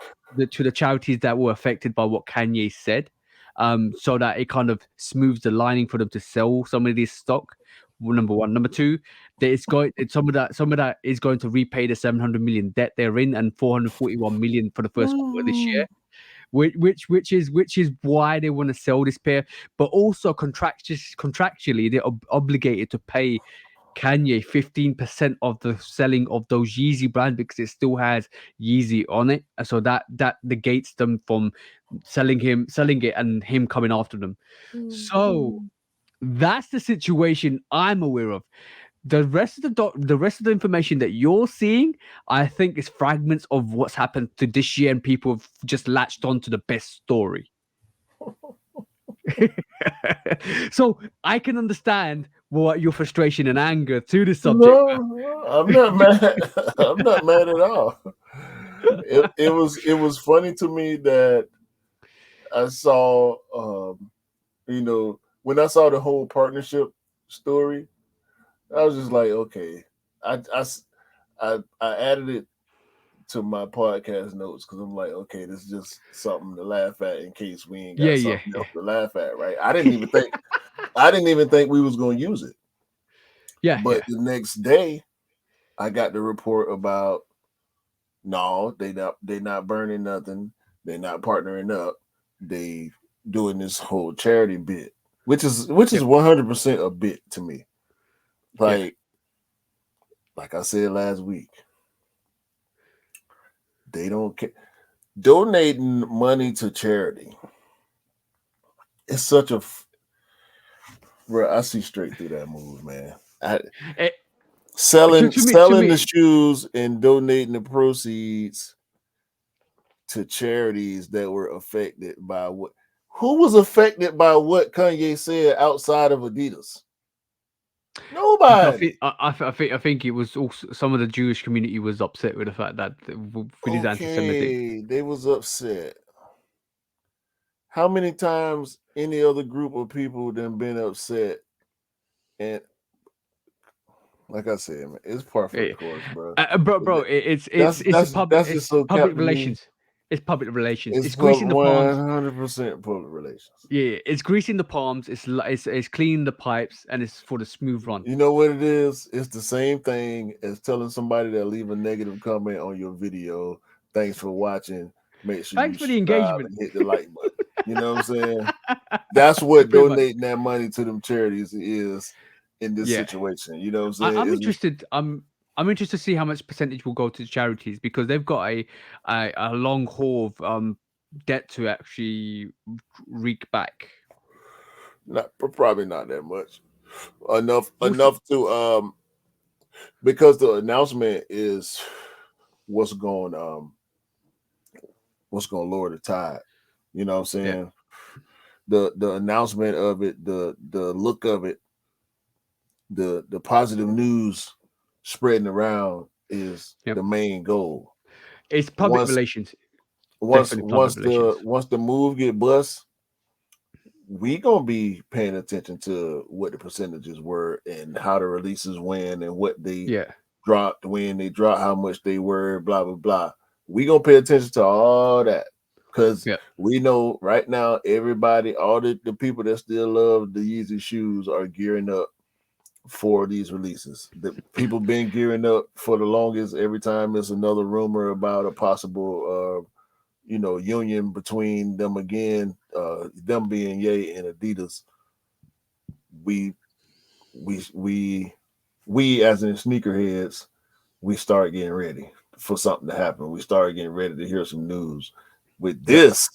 to the charities that were affected by what Kanye said, so that it kind of smooths the lining for them to sell some of this stock. Number one, number two, some of that is going to repay the 700 million debt they're in, and 441 million for the first quarter of this year, which is why they want to sell this pair. But also contractually, they're obligated to pay Kanye 15% of the selling of those Yeezy brand, because it still has Yeezy on it. So that negates them from selling it and him coming after them. So that's the situation I'm aware of. The rest of the information that you're seeing, I think, is fragments of what's happened to this year, and people have just latched on to the best story. So I can understand what your frustration and anger to this subject. No, I'm not mad. I'm not mad at all. It was funny to me that I saw, when I saw the whole partnership story, I was just like, okay, I, I added it to my podcast notes because I'm like, okay, this is just something to laugh at in case we ain't Yeah, got yeah, something yeah, else to laugh at, right? I didn't even think we was gonna use it. yeah, But yeah. the next day, I got the report about no, they not burning nothing. They're not partnering up. They doing this whole charity bit, which is Yep, 100% a bit to me. yeah. Like like I said last week, they don't care. Donating money to charity. It's such a bro. I see straight through that move, man. I, Eh, to selling to me, to selling the me, shoes and donating the proceeds to charities that were affected by what? Who was affected by what Kanye said outside of Adidas? I Nobody. think I think it was also some of the Jewish community was upset with the fact that with his anti-Semitic. Okay, they was upset. How many times any other group of people done been upset? And like I said, man, it's par for the Eh, course, bro. bro, it's a That's just so cap public to me. relations. It's public relations. It's It's greasing the palms. 100% public relations. Yeah, it's greasing the palms. It's cleaning the pipes, and it's for the smooth run. You know what it is? It's the same thing as telling somebody that leave a negative comment on your video. Thanks for watching. Make sure you Thanks for the subscribe engagement. and hit the like button. You know what I'm saying? That's what Pretty much. donating that money to them charities is in this Yeah. situation. You know what I'm I, saying? I'm Is it interested. I'm interested to see how much percentage will go to charities, because they've got a long haul of debt to actually wreak back. not probably not that much. Enough We'll see. enough to because the announcement is what's going what's going to lower the tide. You know what I'm Yeah. saying? The announcement of it, the look of it, the positive news spreading around is Yep. the main goal. It's public Once relations. once Definitely public once the relations. once the move get bust, we gonna be paying attention to what the percentages were and how the releases went and what they Yeah. dropped, when they dropped, how much they were, blah blah blah. We gonna pay attention to all that because Yeah. we know right now everybody, all the people that still love the Yeezy shoes are gearing up for these releases. The people been gearing up for the longest. Every time there's another rumor about a possible union between them again, them being Ye and Adidas, we we we we as in sneakerheads, we start getting ready for something to happen. We start getting ready to hear some news. With Yep. this,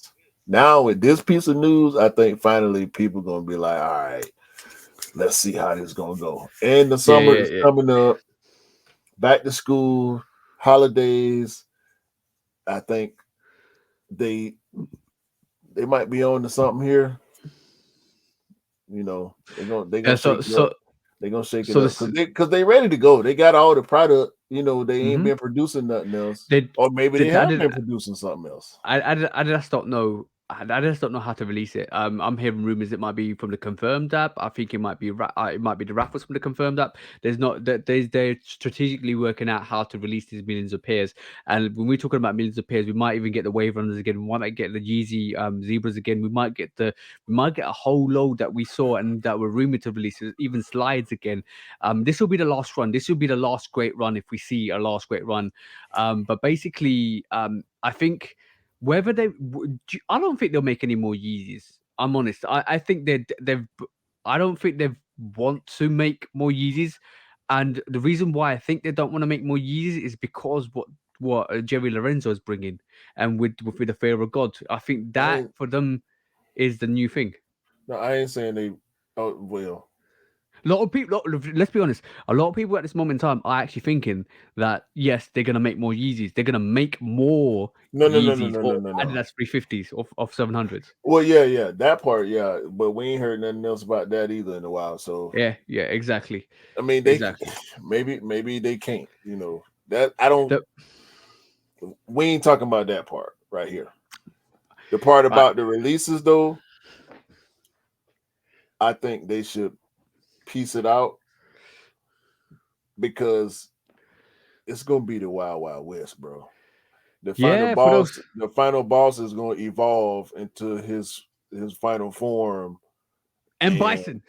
now with this piece of news, I think finally people gonna be like, all right, let's see how this gonna go. And the Yeah, summer yeah, is yeah. coming up, back to school, holidays. I think they they might be on to something here. You know, they Yeah. gonna So shake it up. so They gonna shake it so up this. because they ready to go. They got all the product. You know, they ain't Mm-hmm. been producing nothing else, They or maybe they did. I have did. been producing something else. I just don't know. I just don't know how to release it. I'm hearing rumors it might be from the confirmed app. I think it might be it might be the raffles from the confirmed app. There's not that they're strategically working out how to release these millions of pairs. And when we're talking about millions of pairs, we might even get the wave runners again. We might get the Yeezy zebras again. We might get a whole load that we saw and that were rumored to release. Even slides again. This will be the last run. This will be the last great run if we see a last great run. But basically, I think whether I don't think they'll make any more Yeezys. I'm honest. I think I don't think they want to make more Yeezys, and the reason why I think they don't want to make more Yeezys is because what Jerry Lorenzo is bringing, and with the fear of God, I think I that ain't for them is the new thing. no, I ain't saying they. Oh well, A lot of people, let's be honest, a lot of people at this moment in time are actually thinking that yes, they're gonna make more Yeezys. They're gonna make more no, no, no, no, Yeezys no, or no, no, no. Adidas 350s of 700s. Well, yeah, yeah, that part, yeah, but we ain't heard nothing else about that either in a while. So Yeah, yeah, exactly, I mean, exactly. maybe they can't. You know that I don't. The, We ain't talking about that part right here. The part I, about the releases, though, I think they should piece it out because it's gonna be the wild wild west, bro. yeah, for those The final boss is gonna evolve into his final form, and and Bison.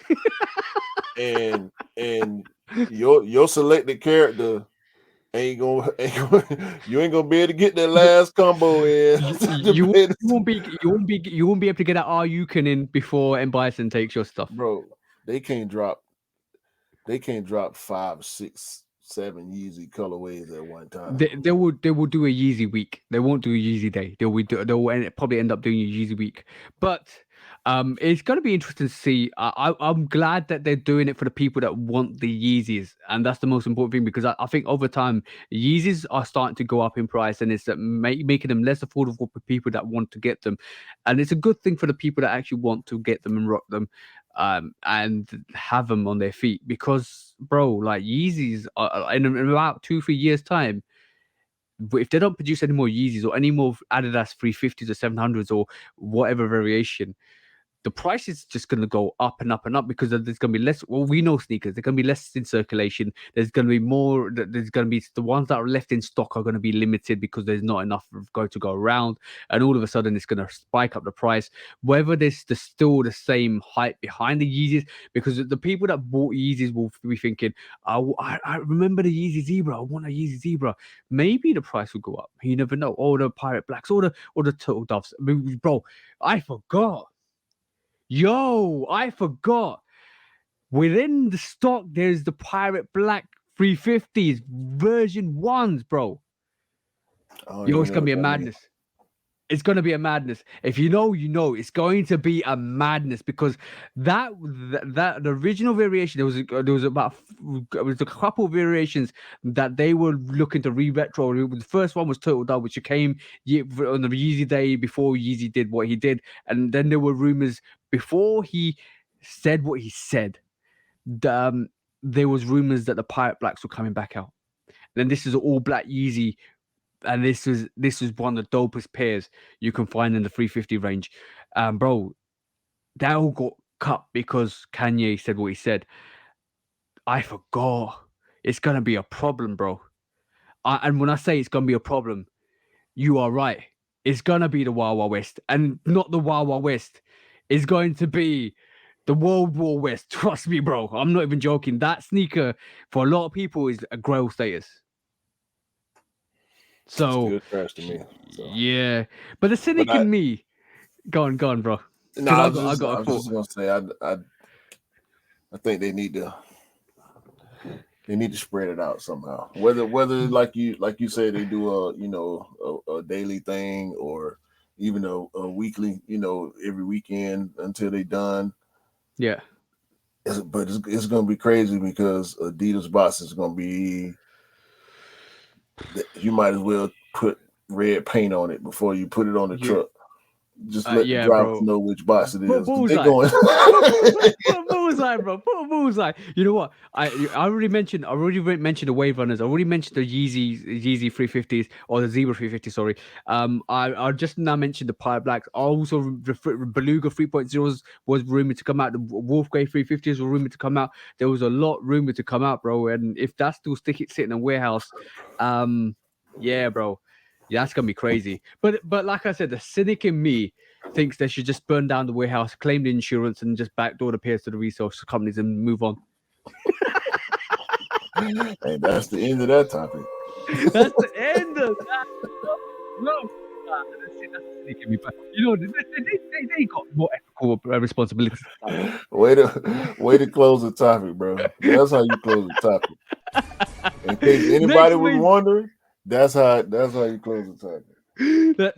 and your selected character you ain't gonna be able to get that you, last combo in. you won't be able to get that you can in before M Bison takes your stuff. Bro, they can't drop they can't drop 5, 6, 7 Yeezy colorways at one time. They will do a Yeezy week. They won't do a Yeezy day. They'll probably end up doing a Yeezy week. But it's going to be interesting to see. I'm glad that they're doing it for the people that want the Yeezys, and that's the most important thing because I think over time Yeezys are starting to go up in price, and it's making them less affordable for people that want to get them, and it's a good thing for the people that actually want to get them and rock them and have them on their feet because, bro, like Yeezys are, in about 2-3 years' time, if they don't produce any more Yeezys or any more Adidas 350s or 700s or whatever variation, the price is just going to go up and up and up because there's going to be less. Well, we know sneakers. There's going to be less in circulation. There's going to be more. There's going to be the ones that are left in stock are going to be limited because there's not enough going to go around. And all of a sudden, it's going to spike up the price. Whether there's still the same hype behind the Yeezys, because the people that bought Yeezys will be thinking, I remember the Yeezy Zebra. I want a Yeezy Zebra. Maybe the price will go up. You never know. Or the Pirate Blacks, or the Turtle Doves. I mean, bro, I forgot. Yo, I forgot. Within the stock, there's the Pirate Black 350s version ones, bro. I don't Yo, even it's know gonna what be a that means. madness. It's gonna be a madness. If you know, you know. It's going to be a madness because that the original variation there was about there was a couple of variations that they were looking to re-retro. The first one was Turtle Dove, which came on the Yeezy day before Yeezy did what he did, and then there were rumors before he said what he said. Um, there was rumors that the Pirate Blacks were coming back out. And then this is all black Yeezy, and this was one of the dopest pairs you can find in the 350 range. Bro, that all got cut because Kanye said what he said. I forgot. It's gonna be a problem, bro. And when I say it's gonna be a problem, you are right. It's gonna be the Wild Wild West, and not the Wild Wild West. It's going to be the World War West. Trust me, bro. I'm not even joking. That sneaker for a lot of people is a grail status. It's So, still trash to me. So, yeah. But the but cynic in me, go on, bro. no, Because I got I a was thought. just gonna say I think they need to They need to spread it out somehow. Whether like you say they do a daily thing or even a weekly, every weekend until they done. Yeah. But it's gonna be crazy because Adidas box is gonna be. You might as well put red paint on it before you put it on the Yeah. truck. Just let the Yeah, drivers bro. know which box it is because they're Bullseye. going. Put a bullseye, bro. Put a bullseye. You know what? I already mentioned. Mentioned the Wave Runners. I already mentioned the Yeezy 350s or the Zebra 350. Sorry. I just now mentioned the Pirate Blacks. Also, the Beluga 3.0s was rumored to come out. The Wolfgrey 350s were rumored to come out. There was a lot rumored to come out, bro. And if that's still sitting in a warehouse, yeah, bro. Yeah, that's gonna be crazy. But like I said, the cynic in me thinks they should just burn down the warehouse, claim the insurance, and just backdoor the peers to the resource companies and move on. And that's the end of that topic. That's the end of that. No, that's the cynic in me. But they got more ethical responsibilities. Way to close the topic, bro. That's how you close the topic. In case Next anybody was main wondering, that's how you close the topic.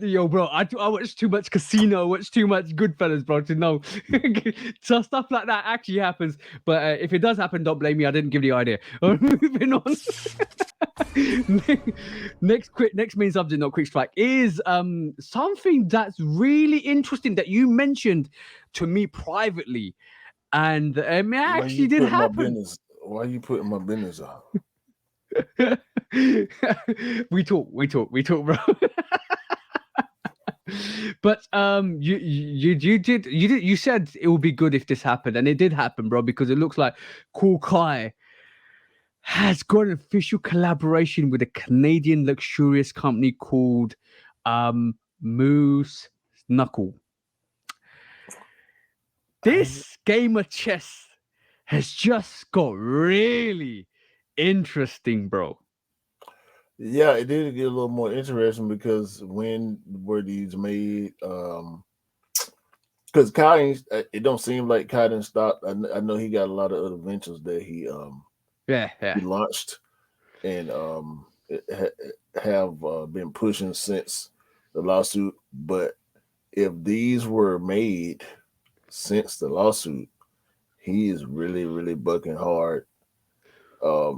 Yo, bro, I watch too much Casino, I watch too much Goodfellas, bro, to know. So stuff like that actually happens. But if it does happen, don't blame me. I didn't give the idea. Moving on. Next main subject, not quick strike, is something that's really interesting that you mentioned to me privately, and it Why actually you did putting my happen. business? Why you putting my business out? We talk, bro. But you said it would be good if this happened, and it did happen, bro, because it looks like Cool Kai has got an official collaboration with a Canadian luxurious company called Moose Knuckle. This game of chess has just got really interesting, bro. Yeah, it did get a little more interesting because when were these made? Because Kai, it don't seem like Kai didn't stop. I know he got a lot of other ventures that Yeah. he launched and have been pushing since the lawsuit. But if these were made since the lawsuit, he is really bucking hard.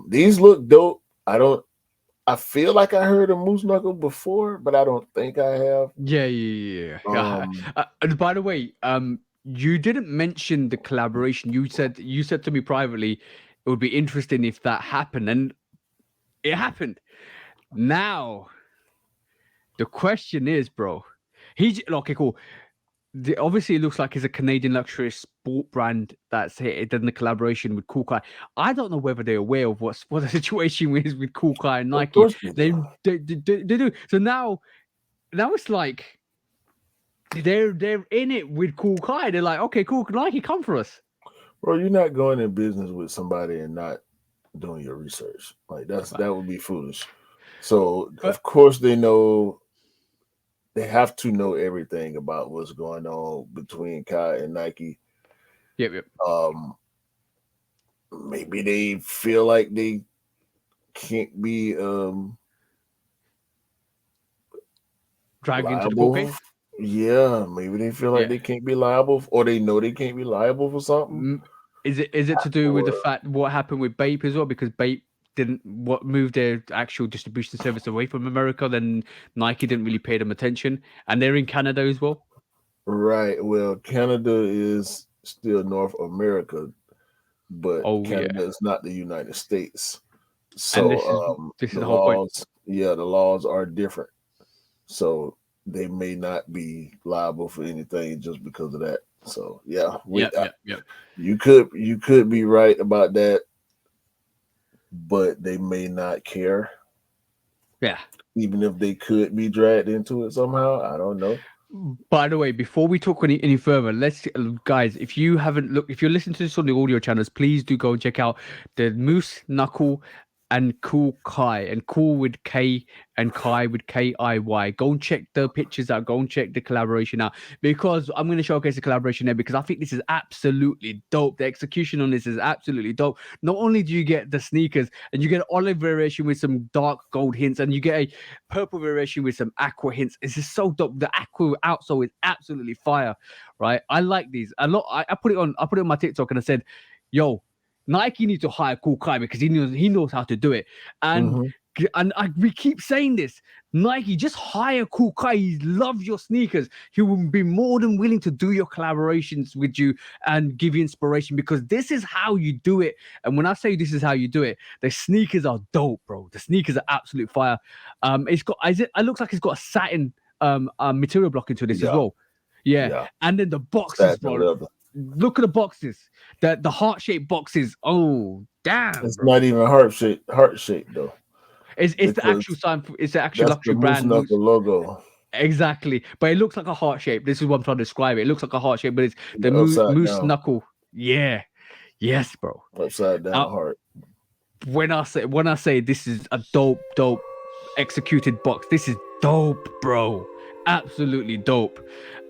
These look dope. I feel like I heard of Moose Knuckle before, but I don't think I have. Yeah. Um, And by the way, you didn't mention the collaboration. You said to me privately, it would be interesting if that happened, and it happened. Now the question is, bro, he's okay, cool. Obviously, it looks like it's a Canadian luxury sport brand that's done the collaboration with Cool Kai. I don't know whether they're aware of what the situation is with Cool Kai and of Nike. course they They, do. they do. So now it's like they're in it with Cool Kai. They're like, okay, cool, Nike, come for us. Bro, you're not going in business with somebody and not doing your research. Like But, that would be foolish. So but of course they have to know everything about what's going on between Kai and Nike. yep. Um, maybe they feel like they can't be Dragged into the court liable. case. Yeah, maybe they feel like Yeah. they can't be liable, or they know they can't be liable for something. Mm, is it to do with the Or fact what happened with Bape as well? Because Bape didn't what moved their actual distribution service away from America, then Nike didn't really pay them attention, and they're in Canada as well. right. Well, Canada is still North America, but Oh yeah, Canada is not the United States. and So this is the whole point. the laws are different. So they may not be liable for anything just because of that. So yeah, Yep. you could be right about that, but they may not care, Yeah. even if they could be dragged into it somehow. I don't know. By the way, before we talk any further, let's guys, if you're listening to this on the audio channels, please do go and check out the Moose Knuckle and Cool Kai, and Cool with K and Kai with Kiy. Go and check the pictures out. Go and check the collaboration out, because I'm going to showcase the collaboration there, because I think this is absolutely dope. The execution on this is absolutely dope. Not only do you get the sneakers and you get an olive variation with some dark gold hints, and you get a purple variation with some aqua hints. This is so dope. The aqua outsole is absolutely fire, right? I like these a lot. I put it on. I put it on my TikTok and I said, "Yo, Nike needs to hire Cool Kai because he knows how to do it." And Hmm. we keep saying this. Nike, just hire Cool Kai. He loves your sneakers. He will be more than willing to do your collaborations with you and give you inspiration, because this is how you do it. And when I say this is how you do it, the sneakers are dope, bro. The sneakers are absolute fire. It looks like it's got a satin material block into this as Yeah, well. Yeah, yeah. and then the boxes, Satin bro. leather. Look at the boxes. The heart shaped boxes. Oh damn, It's bro. not even heart shape. Heart shape though, It's the actual because sign. It's the actual that's the luxury moose brand. knuckle logo. Exactly, but it looks like a heart shape. This is what I'm trying to describe it. It looks like a heart shape, but it's the The upside moose down, knuckle. Yeah, yes, bro. upside Uh, down heart. when I say this is a dope executed box, this is dope, bro. Absolutely dope.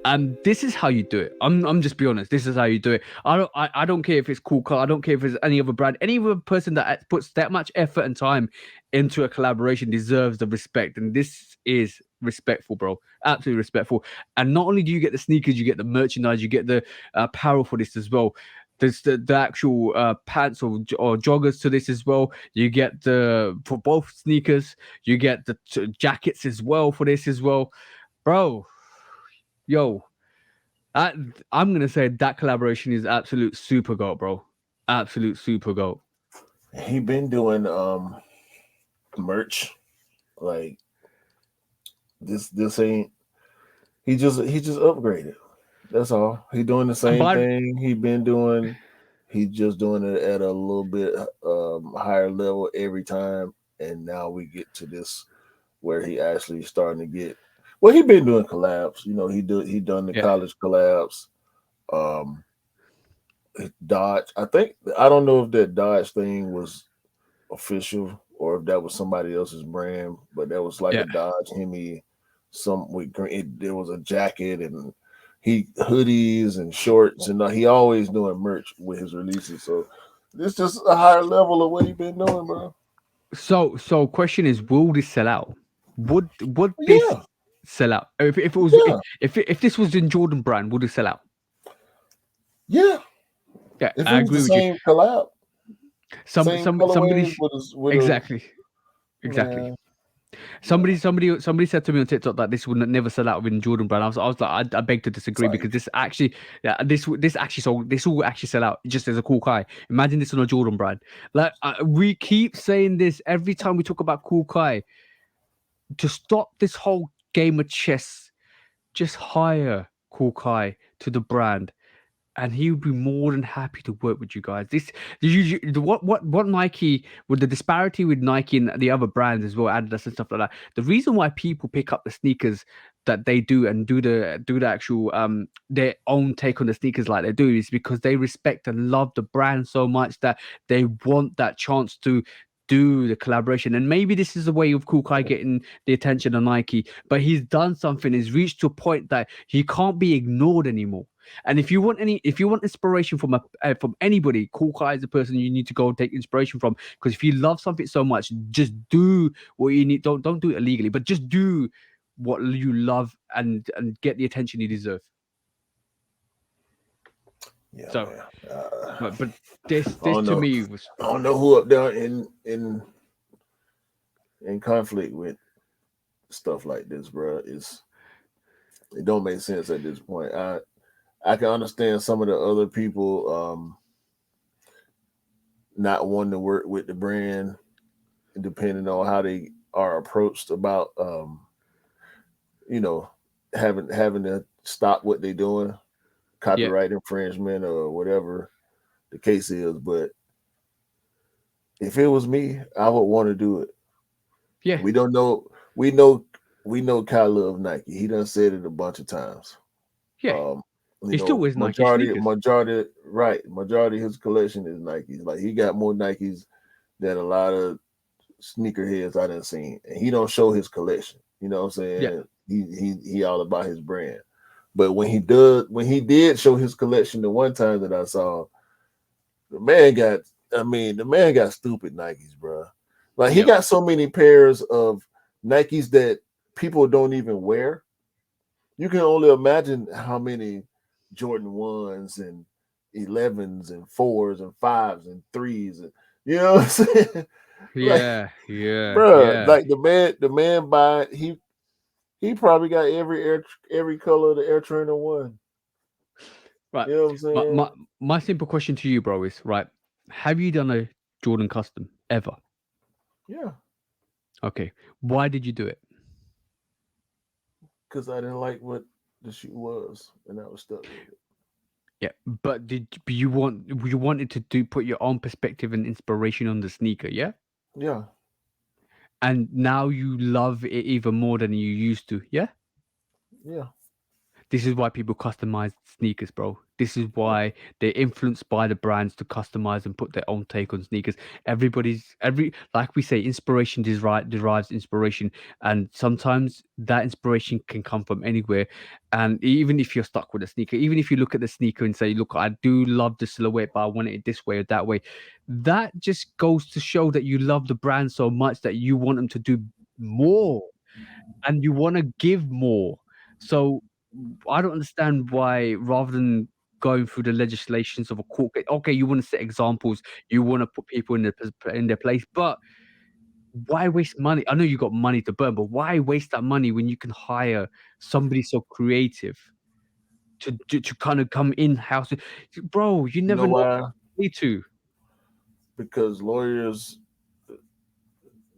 And this is how you do it. I'm just be honest. This is how you do it. I don't care if it's Cool Car. I don't care if it's any other brand. Any other person that puts that much effort and time into a collaboration deserves the respect. And this is respectful, bro. Absolutely respectful. And not only do you get the sneakers, you get the merchandise, you get the apparel for this as well. There's the actual pants or joggers to this as well. You get the for both sneakers. You get the jackets as well for this as well, bro. Yo, I, I'm gonna say that collaboration is absolute super goat, bro. Absolute super goat. He been doing merch like this ain't he just upgraded. That's all. He doing the And same by thing he been doing. He just doing it at a little bit higher level every time, and now we get to this where he actually starting to get. Well, he been doing collabs. He done the yeah, college collabs. Um, Dodge. I don't know if that Dodge thing was official or if that was somebody else's brand, but that was like yeah. a Dodge Hemi, some with green. There was a jacket and he hoodies and shorts, and he always doing merch with his releases. So this just a higher level of what he been doing, bro. So question is, will this sell out? Would this Yeah, sell out? If it was yeah, if this was in Jordan brand, would it sell out? yeah. Yeah, If it I was the agree with you. same collab, Some same some somebody colorways with a exactly, exactly. man, Somebody, no, somebody, somebody said to me on TikTok that this would never sell out within Jordan brand. I was like, I beg to disagree, because fake. this actually, yeah, this actually sold. This will actually sell out just as a cool Kai. Imagine this on a Jordan brand. Like we keep saying this every time we talk about cool Kai. To stop this whole game of chess, just hire cool Kai to the brand, and he would be more than happy to work with you guys. What Nike, with the disparity with Nike and the other brands as well, Adidas and stuff like that. The reason why people pick up the sneakers that they do and do the actual their own take on the sneakers like they do is because they respect and love the brand so much that they want that chance to do the collaboration. And maybe this is a way of Cool Kai getting the attention of Nike, but he's done something. He's reached to a point that he can't be ignored anymore. And if you want inspiration from anybody, Cool Kai is the person you need to go and take inspiration from. Because if you love something so much, just do what you need. Don't do it illegally, but just do what you love and get the attention you deserve. Yeah, So, man. but this I don't to know. me was I don't know who up there in conflict with stuff like this, bro. It don't make sense at this point. I can understand some of the other people not wanting to work with the brand, depending on how they are approached about you know having to stop what they're doing, yeah, copyright infringement or whatever the case is. But if it was me, I would want to do it. yeah, We don't know. We know. We know Kyle love Nike. He done said it a bunch of times. yeah. Um, He still wears Nike sneakers. majority of his collection is Nikes. Like he got more Nikes than a lot of sneakerheads I done seen, and he don't show his collection. You know what I'm Yeah. saying? He all about his brand. But when he did show his collection the one time that I saw, the man got the man got stupid Nikes, bro. Like he Yep. got so many pairs of Nikes that people don't even wear. You can only imagine how many Jordan ones and 11s and fours and fives and threes and you know what I'm saying? Like, Yeah. Yeah. bro, Yeah. like the man buy he probably got every color of the Air Trainer one. Right. You know what I'm My, saying? my my simple question to you, bro, is right. Have you done a Jordan custom ever? Yeah, Okay. Why did you do it? because I didn't like what the shoe was, and I was stuck with it. Yeah, but you wanted to do put your own perspective and inspiration on the sneaker, yeah? Yeah, And now you love it even more than you used to, yeah? yeah, This is why people customize sneakers, bro. This is yeah. why they're influenced by the brands to customize and put their own take on sneakers. Like we say, inspiration derives inspiration, and sometimes that inspiration can come from anywhere. And even if you're stuck with a sneaker, even if you look at the sneaker and say, "Look, I do love the silhouette, but I want it this way or that way," that just goes to show that you love the brand so much that you want them to do more and you want to give more. So I don't understand why, rather than going through the legislations of a court case, okay, you want to set examples, you want to put people in their place, but why waste money? I know you got money to burn, but why waste that money when you can hire somebody so creative to kind of come in house? Bro, you You never know know. why? Need to. Because lawyers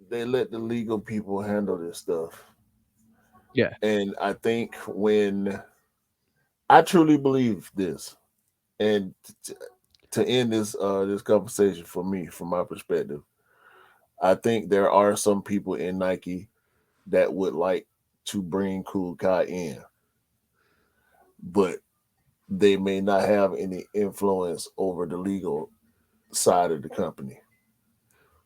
they let the legal people handle this stuff, Yeah. and I think when I truly believe this, and to end this conversation for me, from my perspective, I think there are some people in Nike that would like to bring Cool Kai in, but they may not have any influence over the legal side of the company.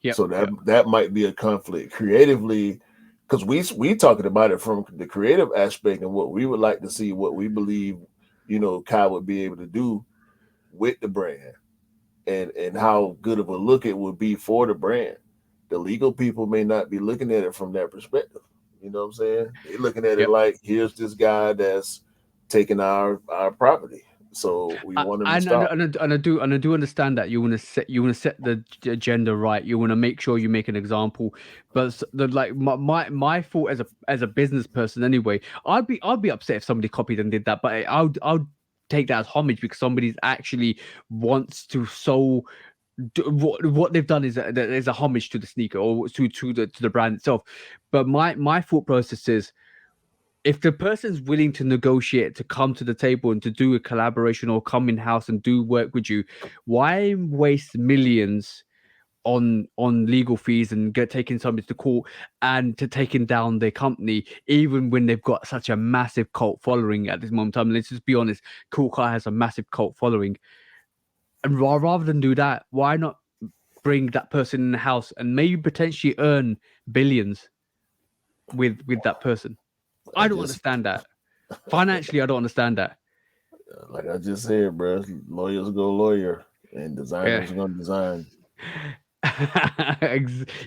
Yep. So that Yep. that might be a conflict creatively, because we talking about it from the creative aspect and what we would like to see, what we believe, Kai would be able to do with the brand, and how good of a look it would be for the brand. The legal people may not be looking at it from that perspective. You know what I'm saying? They looking at it Yep. like, here's this guy that's taking our property, so we want him to stop. And I do understand that you want to set the agenda right. You want to make sure you make an example. But like my thought as a business person anyway, I'd be upset if somebody copied and did that. But I would take that as homage because somebody's actually wants to what they've done is a homage to the sneaker or to the brand itself. But my thought process is, if the person's willing to negotiate, to come to the table and to do a collaboration or come in house and do work with you, why waste millions on legal fees and get taking somebody to court and to taking down their company, even when they've got such a massive cult following at this moment in time? Let's just be honest, Cool Car has a massive cult following, and rather than do that, why not bring that person in the house and maybe potentially earn billions with that person? I I don't just understand that. Financially, I don't understand that. like I just said, bro, lawyers go lawyer, and Yeah. designers gonna design.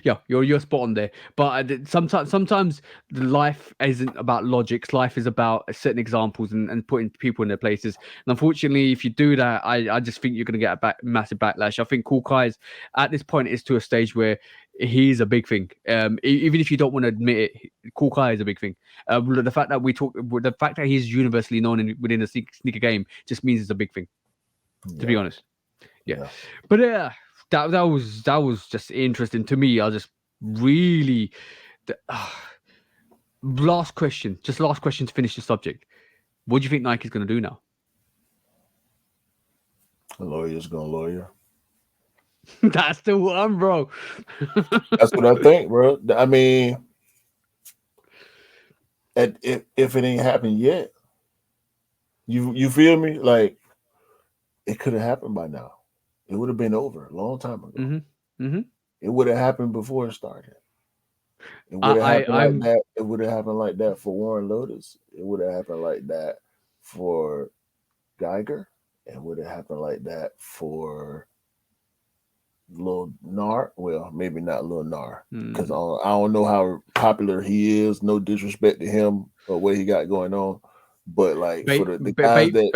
Yeah, you're spot on there. But sometimes the life isn't about logics. Life is about setting examples and putting people in their places. And unfortunately, if you do that, I just think you're going to get a massive backlash. I think Cool Kai is at this point is to a stage where he's a big thing. Even if you don't want to admit it, Cool Kai is a big thing. The fact that the fact that he's universally known within the sneaker game just means it's a big thing. To be Yeah, honest. Yeah, yeah. but that was just interesting to me. I just really the, last question to finish the subject. What do you think Nike's going to do now? A lawyer's gonna lawyer. That's the one, bro. That's what I think, bro. I mean, if it ain't happened yet, you feel me? Like it could have happened by now. It would have been over a long time ago. hmm hmm It would have happened before it started. It would have happened like I'm that. It would have happened like that for Warren Lotus. It would have happened like that for Geiger. It would have happened like that for Lil Nar. Well, maybe not Lil Nar, because mm, I don't know how popular he is. No disrespect to him or what he got going on, but like for the guys that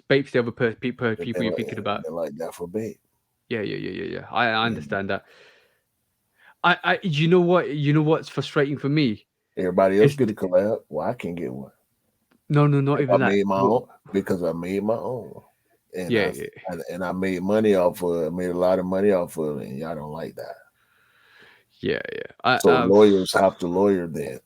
Bape's the other it people been you're like thinking about. that for Babe. Yeah. I And understand that. You know what? You know what's frustrating for me? everybody else It's get a collab. Well, I can get one. no, not If I even that. made my Well, own, because I made my own, and yeah, yeah, I made money off of it. I made a lot of money off of it, and y'all don't like that. yeah. I So lawyers have to lawyer then.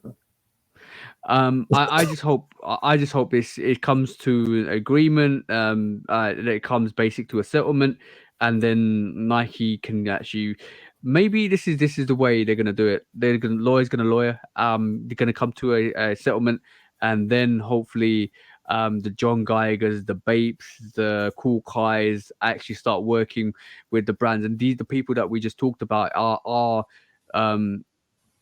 I just hope this it comes to an agreement, that it comes basic to a settlement, and then Nike can actually, maybe this is the way they're gonna do it. Lawyer's gonna lawyer, they're gonna come to a settlement, and then hopefully the John Geigers, the Bapes, the Cool Kais actually start working with the brands, and these the people that we just talked about are um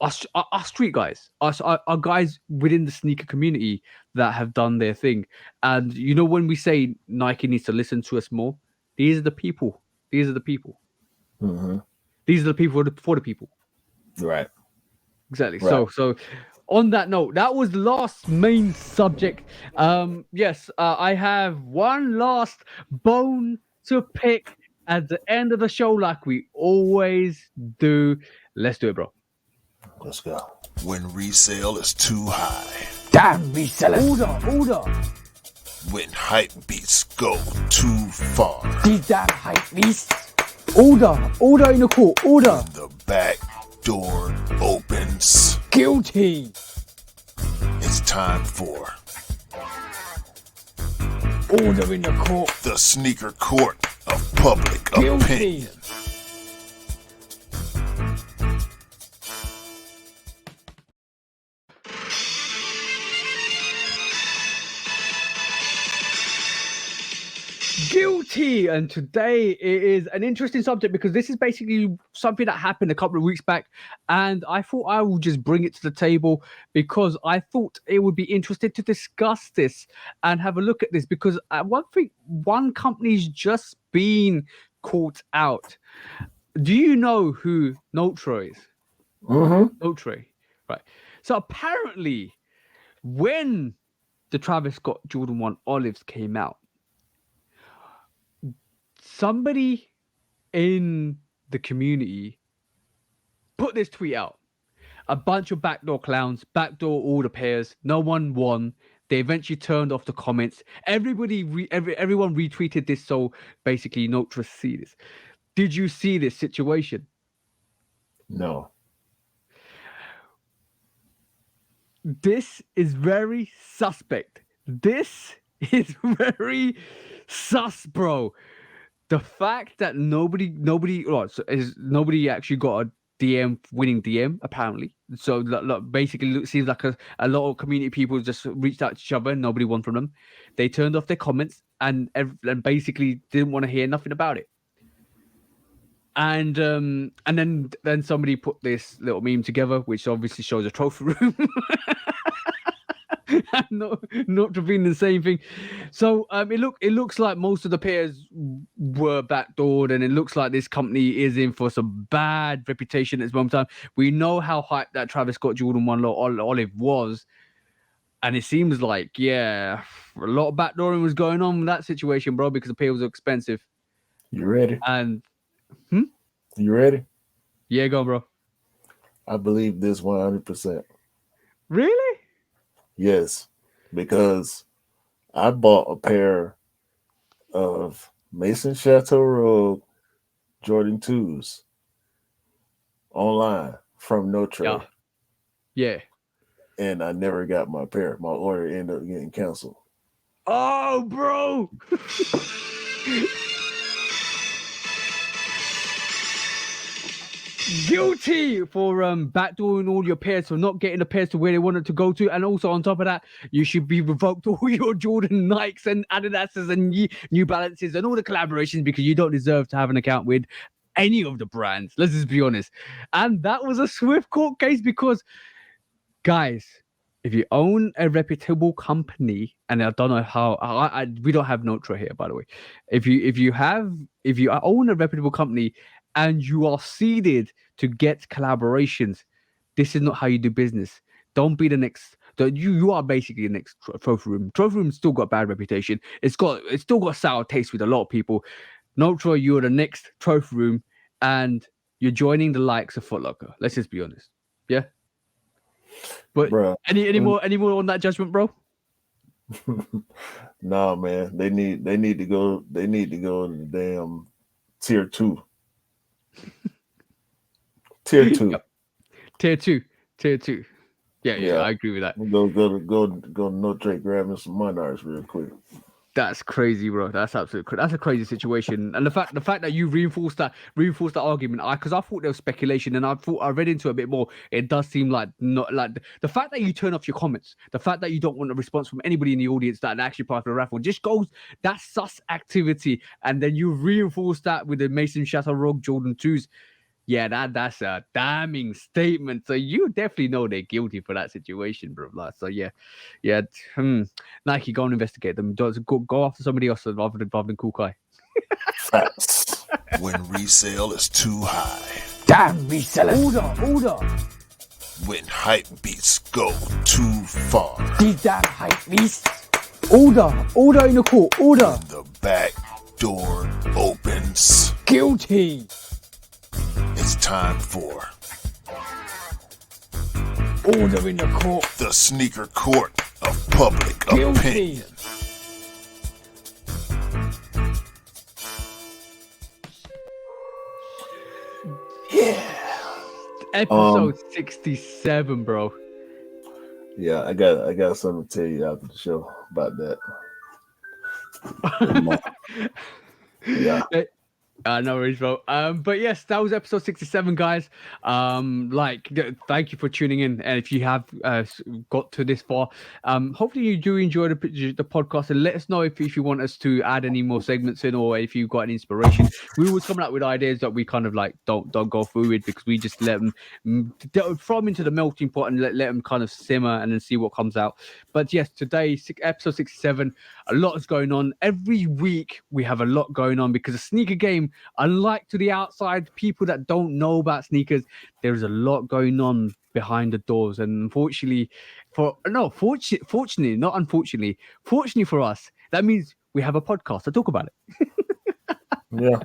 our street guys, our guys within the sneaker community that have done their thing. And you know, when we say Nike needs to listen to us more, these are the people. These are the people. Hmm. These are the people for the people. Right, Exactly. right. So on that note, that was the last main subject. Yes, I have one last bone to pick at the end of the show, like we always do. Let's do it, bro. Let's go. When resale is too high. Damn resellers. Order. When hype beats go too far. These damn hype beasts. Order in the court. Order. The back door opens. Guilty. It's time for Order in the court. the sneaker court of public Guilty. opinion. Guilty. And today it is an interesting subject because this is basically something that happened a couple of weeks back, and I thought I would just bring it to the table because I thought it would be interesting to discuss this and have a look at this, because one company's just been caught out. Do you know who Notro is? Mm-hmm. Notre, right? So apparently, when the Travis Scott Jordan 1 Olives came out, somebody in the community put this tweet out. A bunch of backdoor clowns, backdoor all the pairs. No one won. They eventually turned off the comments. Everyone retweeted this, so basically, Notre see this. Did you see this situation? No. This is very suspect. This is very sus, bro. The fact that nobody actually got a winning DM apparently. So basically, it seems like a lot of community people just reached out to each other and nobody won from them. They turned off their comments and basically didn't want to hear nothing about it. And then somebody put this little meme together, which obviously shows a trophy room. not to being the same thing. So it looks like most of the pairs were backdoored, and it looks like this company is in for some bad reputation at this moment in time. We know how hyped that Travis Scott Jordan 1 Olive was, and it seems like a lot of backdooring was going on in that situation, bro, because the pair was expensive. You ready? And You ready? yeah, go on, bro. I believe this 100%. Really? Yes, because I bought a pair of Mason Chateau Jordan 2s online from Notre, Yeah. and I never got my pair. My order ended up getting canceled. Oh, bro. Guilty for backdooring all your pairs, for not getting the pairs to where they wanted to go to, and also on top of that, you should be revoked all your Jordan Nikes and Adidas and New Balances and all the collaborations, because you don't deserve to have an account with any of the brands. Let's just be honest. And that was a swift court case because, guys, if you own a reputable company, and I don't know how we don't have Notra here, by the way. If you own a reputable company and you are seeded to get collaborations, this is not how you do business. Don't be the next. You are basically the next trophy room. Trophy room's still got a bad reputation. It's still got a sour taste with a lot of people. Notra, you're the next trophy room, and you're joining the likes of Foot Locker. Let's just be honest. Yeah. But Bro. any more on that judgment, bro? Nah, man. They need to go to the damn tier 2. Tier 2. Yep. Tier 2. Yeah, I agree with that. Go to No Trade, grab me some monarchs real quick. That's crazy, bro. That's absolutely that's a crazy situation. And the fact that you reinforced that argument, because I thought there was speculation, and I read into it a bit more. It does seem like not like the fact that you turn off your comments, the fact that you don't want a response from anybody in the audience that actually part of the raffle, just goes that's sus activity. And then you reinforce that with the Mason Shatter Rogue Jordan 2s. Yeah, that's a damning statement. So you definitely know they're guilty for that situation, bro. Like, so yeah. Nike, go and investigate them. Go after somebody else rather than Kukai. Facts. When resale is too high. Damn resellers! Order! When hype beats go too far. These damn hype beasts! Order in the court! Order! The back door opens. Guilty! It's time for Order in the court! the sneaker court of public Guilty! opinion. Episode 67, bro. Yeah, I got something to tell you after the show about that. Yeah. No worries, bro. But yes, that was episode 67, guys. Thank you for tuning in. And if you have got to this far, hopefully you do enjoy the podcast, and let us know if you want us to add any more segments in, or if you've got an inspiration. We always coming up with ideas that we kind of like don't go through with, because we just let them throw them into the melting pot and let them kind of simmer and then see what comes out. But yes, today, episode 67, a lot is going on. Every week we have a lot going on, because a sneaker game, unlike to the outside people that don't know about sneakers, there is a lot going on behind the doors. And fortunately for us, that means we have a podcast to talk about it. Yeah.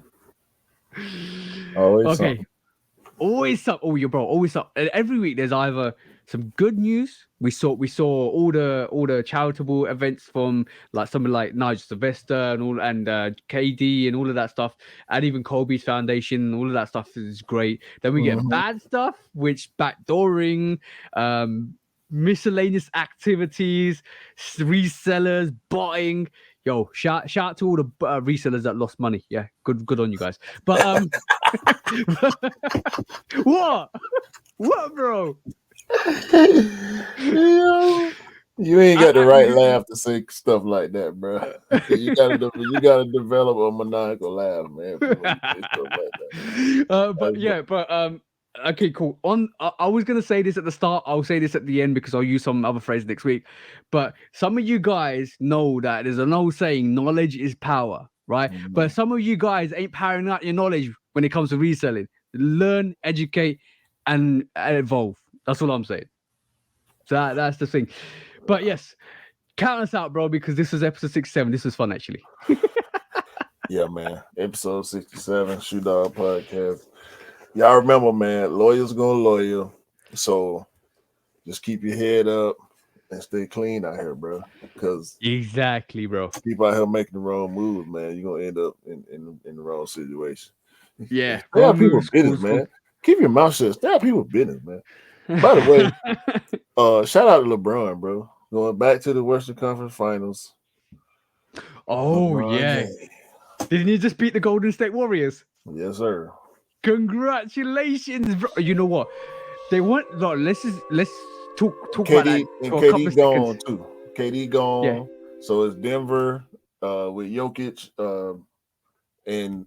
Always Okay. something. Always up. Oh, bro. Always up. And every week there's either some good news. We saw all the charitable events from like someone like Nigel Sylvester and KD and all of that stuff, and even Kobe's foundation. All of that stuff is great. Then we get bad stuff, which backdooring, miscellaneous activities, resellers, botting. Yo, shout out to all the resellers that lost money. Yeah, good on you guys. But what, bro? You ain't got the right laugh to say stuff like that, bro. You gotta develop a maniacal laugh, man. Okay, cool. I was gonna say this at the start. I'll say this at the end because I'll use some other phrase next week. But some of you guys know that there's an old saying, knowledge is power, right? But some of you guys ain't powering out your knowledge when it comes to reselling. Learn, educate, and evolve. That's all I'm saying. So that's the thing. But yes, count us out, bro, because this was episode 67. This was fun, actually. Yeah, man. Episode 67, Shoe Dog Podcast. Y'all remember, man, lawyers gonna lawyer. So just keep your head up and stay clean out here, bro. Because exactly, bro. People out here making the wrong moves, man. You're gonna end up in the wrong situation. Yeah. Stay out people's business, man. Keep your mouth shut. Stay out people's business, man. By the way, shout out to LeBron, bro. Going back to the Western Conference Finals. Oh, LeBron yeah. James. Didn't he just beat the Golden State Warriors? Yes, sir. Congratulations, bro. You know what? They want. No, let's talk KD, about that and for a couple KD of gone seconds. too. KD gone. Yeah. So it's Denver with Jokic and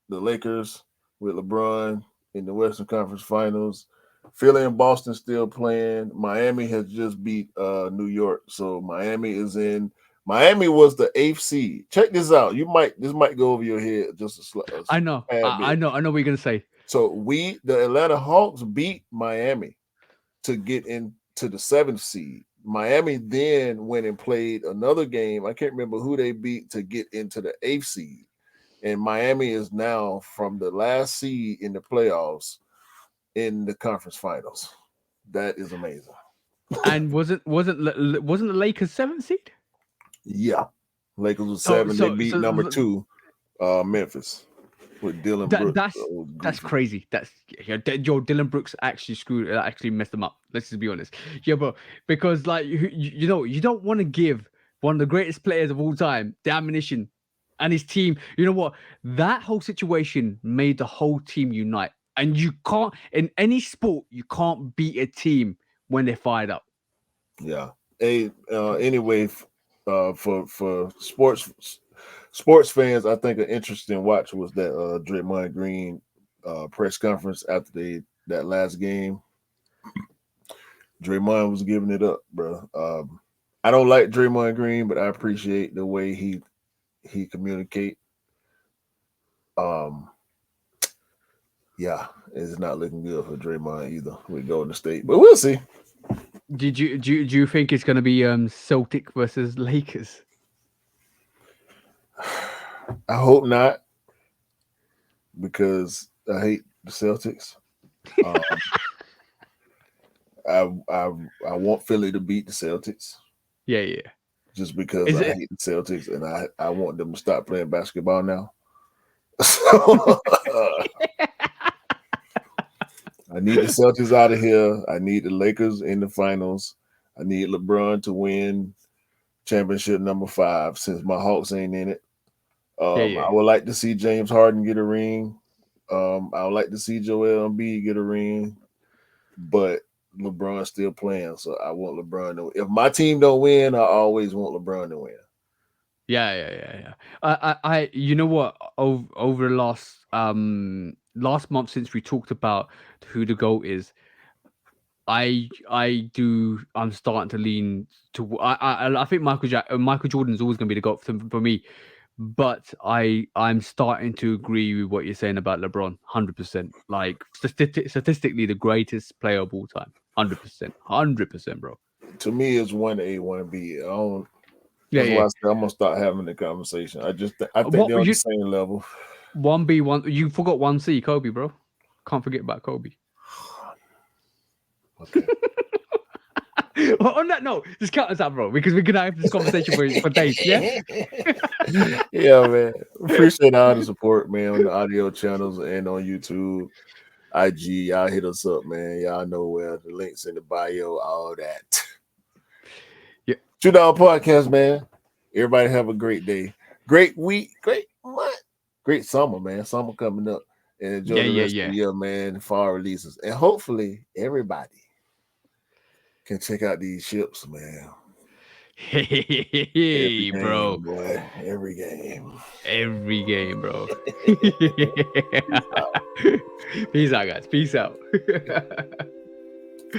the Lakers. with LeBron in the Western Conference Finals. Philly and Boston still playing. Miami has just beat New York, so Miami is in. Miami was the eighth seed. Check this out. This might go over your head just a I know. tad bit. I know what you're gonna say. So the Atlanta Hawks beat Miami to get into the seventh seed. Miami then went and played another game. I can't remember who they beat to get into the eighth seed. And Miami is now from the last seed in the playoffs in the conference finals. That is amazing. And wasn't the Lakers 7th seed? Yeah. Lakers was So 7. They so beat so number 2, Memphis, with Dylan that Brooks. that's crazy. That's Dylan Brooks actually messed them up. Let's just be honest. Yeah, but because like you know you don't want to give one of the greatest players of all time the ammunition and his team. You know what? That whole situation made the whole team unite. And you can't in any sport you can't beat a team when they're fired up. Yeah. Anyway, for sports fans, I think an interesting watch was that Draymond Green press conference after that last game. Draymond was giving it up, bro. I don't like Draymond Green, but I appreciate the way he communicate. Yeah, it's not looking good for Draymond either with Golden State, but we'll see. Do you think it's going to be Celtic versus Lakers? I hope not, because I hate the Celtics. I want Philly to beat the Celtics. Yeah. Just because I hate the Celtics and I want them to stop playing basketball now. So, I need the Celtics out of here. I need the Lakers in the finals. I need LeBron to win championship number 5 since my Hawks ain't in it. I would like to see James Harden get a ring. I would like to see Joel Embiid get a ring, but LeBron's still playing, so I want LeBron to win. If my team don't win, I always want LeBron to win. Yeah. I you know what? Over the last month since we talked about who the GOAT is, I'm starting to lean to. I think Michael Jordan is always going to be the GOAT for me. But I'm starting to agree with what you're saying about LeBron, 100%. Like statistically, the greatest player of all time, 100%, bro. To me, it's 1A, 1B. That's why I said I'm gonna start having the conversation. I think they're on the same level. 1B, you forgot 1C, Kobe, bro. Can't forget about Kobe. Okay. Well, on that note, just cut us out, bro, because we're gonna have this conversation for days. Yeah. Yeah, man. Appreciate all the support, man, on the audio channels and on YouTube, IG. Y'all hit us up, man. Y'all know where the links in the bio, all that. Yeah. Shoot Down Podcast, man. Everybody have a great day, great week, great month, great summer, man. Summer coming up, and enjoy the rest of the year, man. Fall releases, and hopefully everybody can check out these ships, man. Hey, bro. Boy. Every game. Every game, bro. Peace out, guys. Peace out.